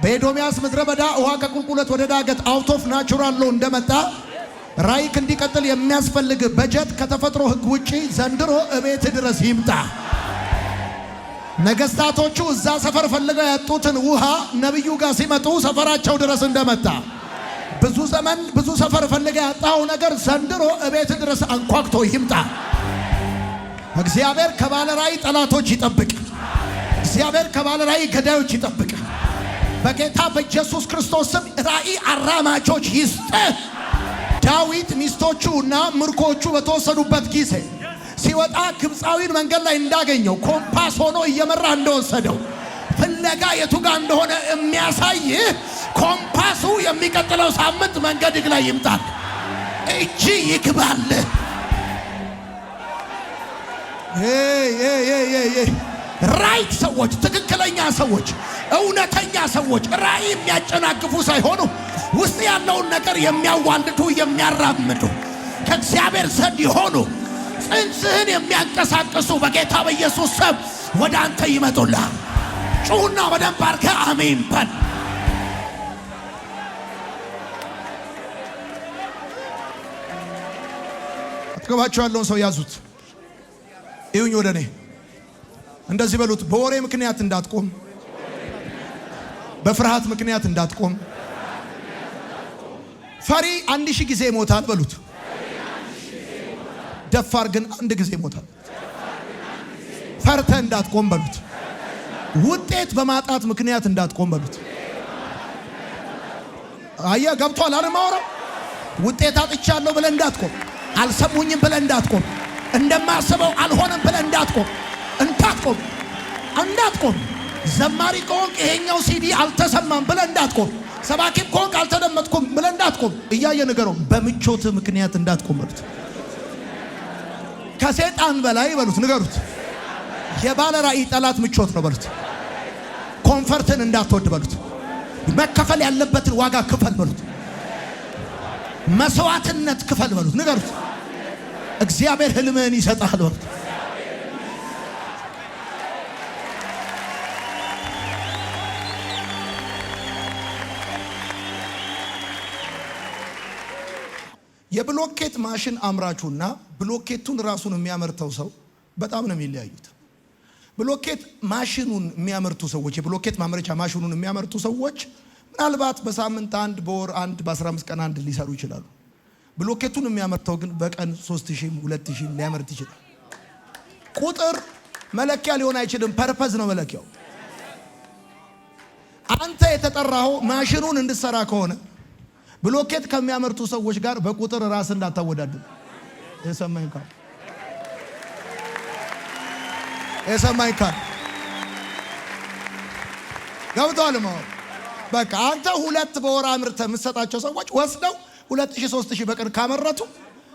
በኤዶምያስ ምድረ በዳ ውሃ ከቁልቁለት ወደ ዳገት አውት ኦፍ ናቹራል ሎ እንደመጣ ራእይክ እንዲቀጥል የሚያስፈልግ በጀት ከተፈጥሮ ሕግ ውጪ ዘንድሮ እቤት ድረስ ይምጣ። ነገስታቶቹ እዛ ሰፈር ፈልገው ያጡትን ውሃ ነብዩ ጋር ሲመጡ ሰፈራቸው ድረስ እንደመጣ ብዙ ዘመን ብዙ ሰፈር ፈልገው ያጣው ነገር ዘንድሮ እቤት ድረስ አንኳክቶ ይምጣ። እግዚአብሔር ከባለ ራእይ ጠላቶች ይጠብቅ። እግዚአብሔር ከባለ ራእይ ገዳዮች ይጠብቅ። በጌታ በኢየሱስ ክርስቶስ ስም ራእይ አራማጆች ይስጥ። ዳዊት ሚስቶቹና ምርኮቹ በተወሰዱበት ጊዜ ሲወጣ ግብፃዊን መንገድ ላይ እንዳገኘው ኮምፓስ ሆኖ እየመራ እንደወሰደው ፍለጋ የቱ ጋር እንደሆነ የሚያሳይ ኮምፓሱ የሚቀጥለው ሳምንት መንገድህ ላይ ይምጣል። እጅ ይግባል። ራይት ሰዎች፣ ትክክለኛ ሰዎች፣ እውነተኛ ሰዎች ራእይ የሚያጨናግፉ ሳይሆኑ ውስጥ ያለውን ነገር የሚያዋልዱ የሚያራምዱ ከእግዚአብሔር ዘንድ የሆኑ ጽንስህን የሚያንቀሳቅሱ በጌታ በኢየሱስ ስም ወደ አንተ ይመጡልሃል። ጩሁና በደንብ አድርገህ አሜን በል። አትገባቸው ያለውን ሰው ያዙት። ይሁኝ ወደ እኔ እንደዚህ በሉት። በወሬ ምክንያት እንዳትቆም፣ በፍርሃት ምክንያት እንዳትቆም። ፈሪ 1000 ጊዜ ይሞታል በሉት። ደፋር ግን አንድ ጊዜ ይሞታል። ፈርተህ እንዳትቆም በሉት። ውጤት በማጣት ምክንያት እንዳትቆም በሉት። አየህ ገብቷል አይደል? ማወራው ውጤት አጥቻለሁ ብለህ እንዳትቆም፣ አልሰሙኝም ብለህ እንዳትቆም፣ እንደማስበው አልሆነም ብለህ እንዳትቆም። ዘማሪ ከሆንክ ይሄኛው ሲዲ አልተሰማም ብለህ እንዳትቆም፣ ሰባኪም ከሆንክ አልተደመጥኩም ብለህ እንዳትቆም። እያየ ነገረው በምቾት ምክንያት እንዳትቆም በሉት። ከሰይጣን በላይ በሉት፣ ንገሩት። የባለ ራእይ ጠላት ምቾት ነው በሉት። ኮንፈርትን እንዳትወድ በሉት። መከፈል ያለበትን ዋጋ ክፈል በሉት። መስዋዕትነት ክፈል በሉት። ንገሩት። እግዚአብሔር ህልምህን ይሰጣል በሉት። የብሎኬት ማሽን አምራቹና ብሎኬቱን ራሱን የሚያመርተው ሰው በጣም ነው የሚለያዩት። ብሎኬት ማሽኑን የሚያመርቱ ሰዎች፣ የብሎኬት ማምረቻ ማሽኑን የሚያመርቱ ሰዎች ምናልባት በሳምንት አንድ፣ በወር አንድ፣ በ15 ቀን አንድ ሊሰሩ ይችላሉ። ብሎኬቱን የሚያመርተው ግን በቀን 3000 2000 ሊያመርት ይችላል። ቁጥር መለኪያ ሊሆን አይችልም። ፐርፐዝ ነው መለኪያው። አንተ የተጠራኸው ማሽኑን እንድሰራ ከሆነ ብሎኬት ከሚያመርቱ ሰዎች ጋር በቁጥር ራስ እንዳታወዳድር። የሰማኝ ካል ገብቷል ማለት በቃ አንተ 2 በወር አምርተህ የምትሰጣቸው ሰዎች ወስደው 2000 3000 በቀን ካመረቱ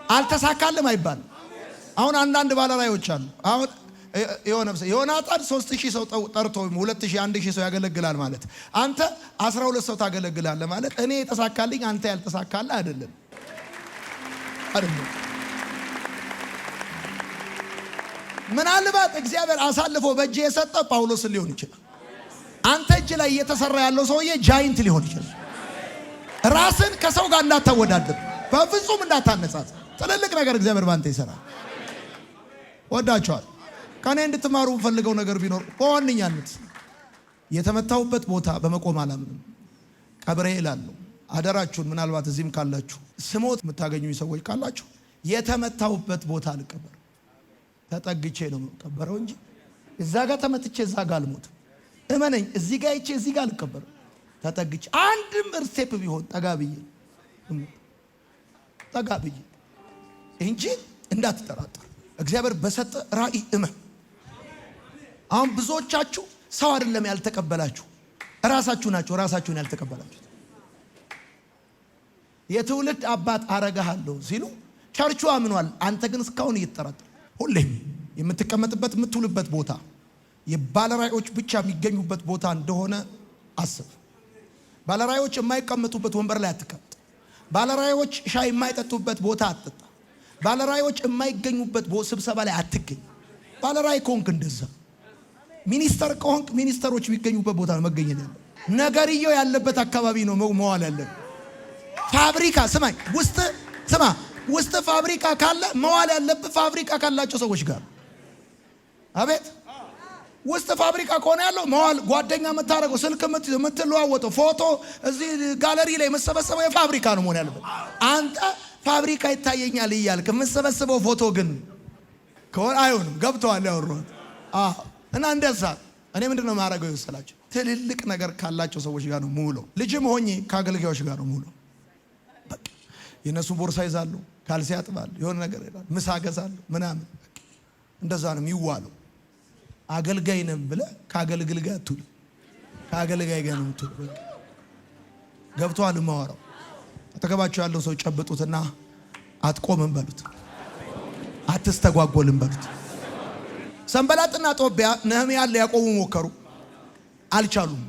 አልተሳካልም አይባልም። አሁን አንዳንድ ባለራዮች አሉ። አሁን ዮናታን 3000 ሰው ጠርቶ 2000 1000 ሰው ያገለግላል ማለት አንተ 12 ሰው ታገለግላለህ ማለት እኔ የተሳካልኝ አንተ ያልተሳካልህ አይደለም። ምናልባት እግዚአብሔር አሳልፎ በእጅ የሰጠ ጳውሎስን ሊሆን ይችላል። አንተ እጅ ላይ እየተሰራ ያለው ሰውዬ ጃይንት ሊሆን ይችላል። ራስን ከሰው ጋር እንዳታወዳድር፣ በፍጹም እንዳታነጻጽ። ትልልቅ ነገር እግዚአብሔር ባንተ ይሰራል። ወዳቸዋል። ከኔ እንድትማሩ ፈልገው ነገር ቢኖር በዋነኛነት የተመታውበት ቦታ በመቆም አላምንም። ቀብሬ እላለሁ። አደራችሁን፣ ምናልባት እዚህም ካላችሁ ስሞት የምታገኙኝ ሰዎች ካላችሁ የተመታውበት ቦታ አልቀበር፣ ተጠግቼ ነው የምቀበረው እንጂ እዛ ጋር ተመትቼ እዛ ጋር አልሞትም። እመነኝ፣ እዚህ ጋር ይቼ እዚህ ጋር አልቀበርም። ተጠግቼ አንድም ስቴፕ ቢሆን ጠጋ ብዬ እንጂ እንዳትጠራጠር። እግዚአብሔር በሰጠ ራእይ እመን። አሁን ብዙዎቻችሁ ሰው አይደለም ያልተቀበላችሁ፣ ራሳችሁ ናችሁ ራሳችሁን ያልተቀበላችሁት። የትውልድ አባት አረጋለሁ ሲሉ ቸርቹ አምኗል። አንተ ግን እስካሁን እየተጠራጠር። ሁሌም የምትቀመጥበት የምትውልበት ቦታ የባለራእዮች ብቻ የሚገኙበት ቦታ እንደሆነ አስብ። ባለራእዮች የማይቀመጡበት ወንበር ላይ አትቀመጥ። ባለራእዮች ሻይ የማይጠጡበት ቦታ አትጠጣ። ባለራእዮች የማይገኙበት ስብሰባ ላይ አትገኝ። ባለራእይ ከሆንክ እንደዛ፣ ሚኒስተር ከሆንክ ሚኒስተሮች የሚገኙበት ቦታ መገኘት ያለ ነገርየው ያለበት አካባቢ ነው መዋል ያለበት። ፋብሪካ ስማኝ፣ ውስጥ ፋብሪካ ካለ መዋል ያለበት ፋብሪካ ካላቸው ሰዎች ጋር። አቤት ውስጥ ፋብሪካ ከሆነ ያለው መዋል፣ ጓደኛ የምታደርገው፣ ስልክ የምትለዋወጠው፣ ፎቶ እዚህ ጋለሪ ላይ የምትሰበሰበው የፋብሪካ ነው መሆን ያለበት። አንተ ፋብሪካ ይታየኛል እያልክ የምትሰበስበው ፎቶ ግን ከሆነ አይሆንም። ገብተዋል ያወሩት እና እንደዛ። እኔ ምንድነው ማድረገው ይወሰላችሁ? ትልልቅ ነገር ካላቸው ሰዎች ጋር ነው ሙሉ። ልጅም ሆኜ ከአገልጋዮች ጋር ነው ሙሉ። በቃ የነሱ ቦርሳ ይዛሉ፣ ካልሲ ያጥባሉ፣ የሆነ ነገር ይላል፣ ምሳ ገዛሉ ምናምን። እንደዛ ነው የሚዋለው። አገልጋይ ነን ብለህ ከአገልግል ጋር አትውል፣ ከአገልጋይ ጋር ነው የምትውል። ገብቷል ማወራው? አጠገባቸው ያለው ሰው ጨብጡትና አትቆምም በሉት፣ አትስተጓጎልም በሉት። ሰንበላጥና ጦቢያ ነህምያን ሊያቆሙ ሞከሩ፣ አልቻሉም።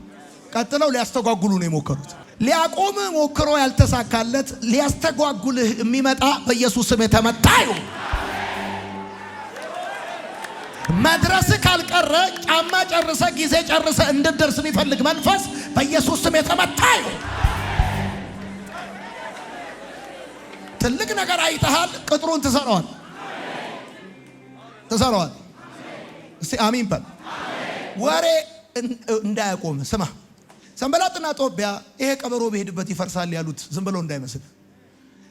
ቀጥለው ሊያስተጓጉሉ ነው የሞከሩት። ሊያቆም ሞክሮ ያልተሳካለት ሊያስተጓጉልህ የሚመጣ በኢየሱስ ስም የተመታ ይሁን። መድረስ ካልቀረ ጫማ ጨርሰ ጊዜ ጨርሰ እንድትደርስ የሚፈልግ መንፈስ በኢየሱስ ስም የተመታ ይሁን። ትልቅ ነገር አይተሃል፣ ቅጥሩን ትሰራዋል። እስቲ አሚን በል። ወሬ እንዳያቆም ስማ። ሰንበላጥና ጦቢያ ይሄ ቀበሮ በሄድበት ይፈርሳል ያሉት ዝም ብሎ እንዳይመስል።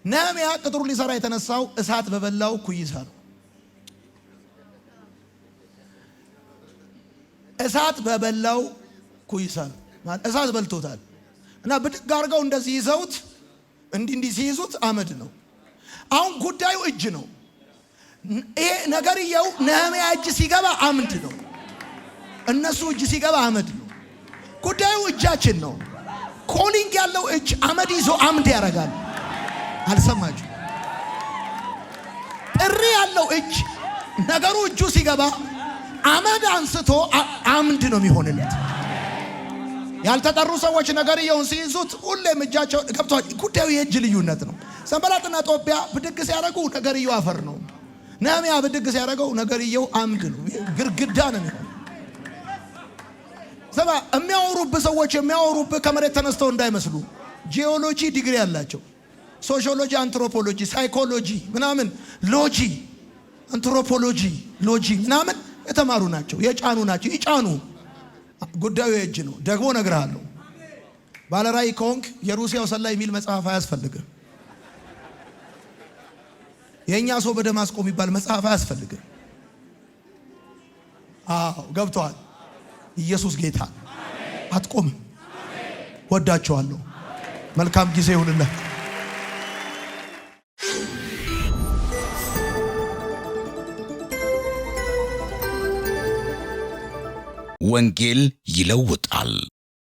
ነህምያ ቅጥሩን ሊሰራ የተነሳው እሳት በበላው ኩይሳ ነው። እሳት በበላው ኩይሳ ነው ማለት እሳት በልቶታል። እና ብድግ አድርገው እንደዚህ ይዘውት እንዲህ ሲይዙት አመድ ነው። አሁን ጉዳዩ እጅ ነው። ይሄ ነገርየው ነህምያ እጅ ሲገባ አምድ ነው፣ እነሱ እጅ ሲገባ አመድ ነው። ጉዳዩ እጃችን ነው። ኮሊንግ ያለው እጅ አመድ ይዞ አምድ ያደርጋል። አልሰማችሁ? ጥሪ ያለው እጅ ነገሩ እጁ ሲገባ አመድ አንስቶ አምድ ነው የሚሆንለት። ያልተጠሩ ሰዎች ነገርየውን ሲይዙት ሁሌም እጃቸው ገብቷል። ጉዳዩ የእጅ ልዩነት ነው። ሰንበላጥና ጦቢያ ብድግ ሲያደርጉ ነገርየው አፈር ነው። ነህምያ ብድግ ሲያደርገው ነገርየው አምድ ነው፣ ግድግዳ ነው የሚሆነው። ሰባ የሚያወሩብህ ሰዎች የሚያወሩብህ ከመሬት ተነስተው እንዳይመስሉ ጂኦሎጂ ዲግሪ ያላቸው፣ ሶሺዮሎጂ፣ አንትሮፖሎጂ፣ ሳይኮሎጂ ምናምን፣ ሎጂ፣ አንትሮፖሎጂ፣ ሎጂ ምናምን የተማሩ ናቸው፣ የጫኑ ናቸው። ይጫኑ፣ ጉዳዩ የእጅ ነው። ደግሞ እነግርሃለሁ፣ ባለራዕይ ከሆንክ የሩሲያው ሰላይ የሚል መጽሐፍ አያስፈልግም። የእኛ ሰው በደማስቆ የሚባል መጽሐፍ አያስፈልግም። አዎ ገብተዋል። ኢየሱስ ጌታ። አትቆምም። ወዳቸዋለሁ። መልካም ጊዜ ይሁንልህ። ወንጌል ይለውጣል።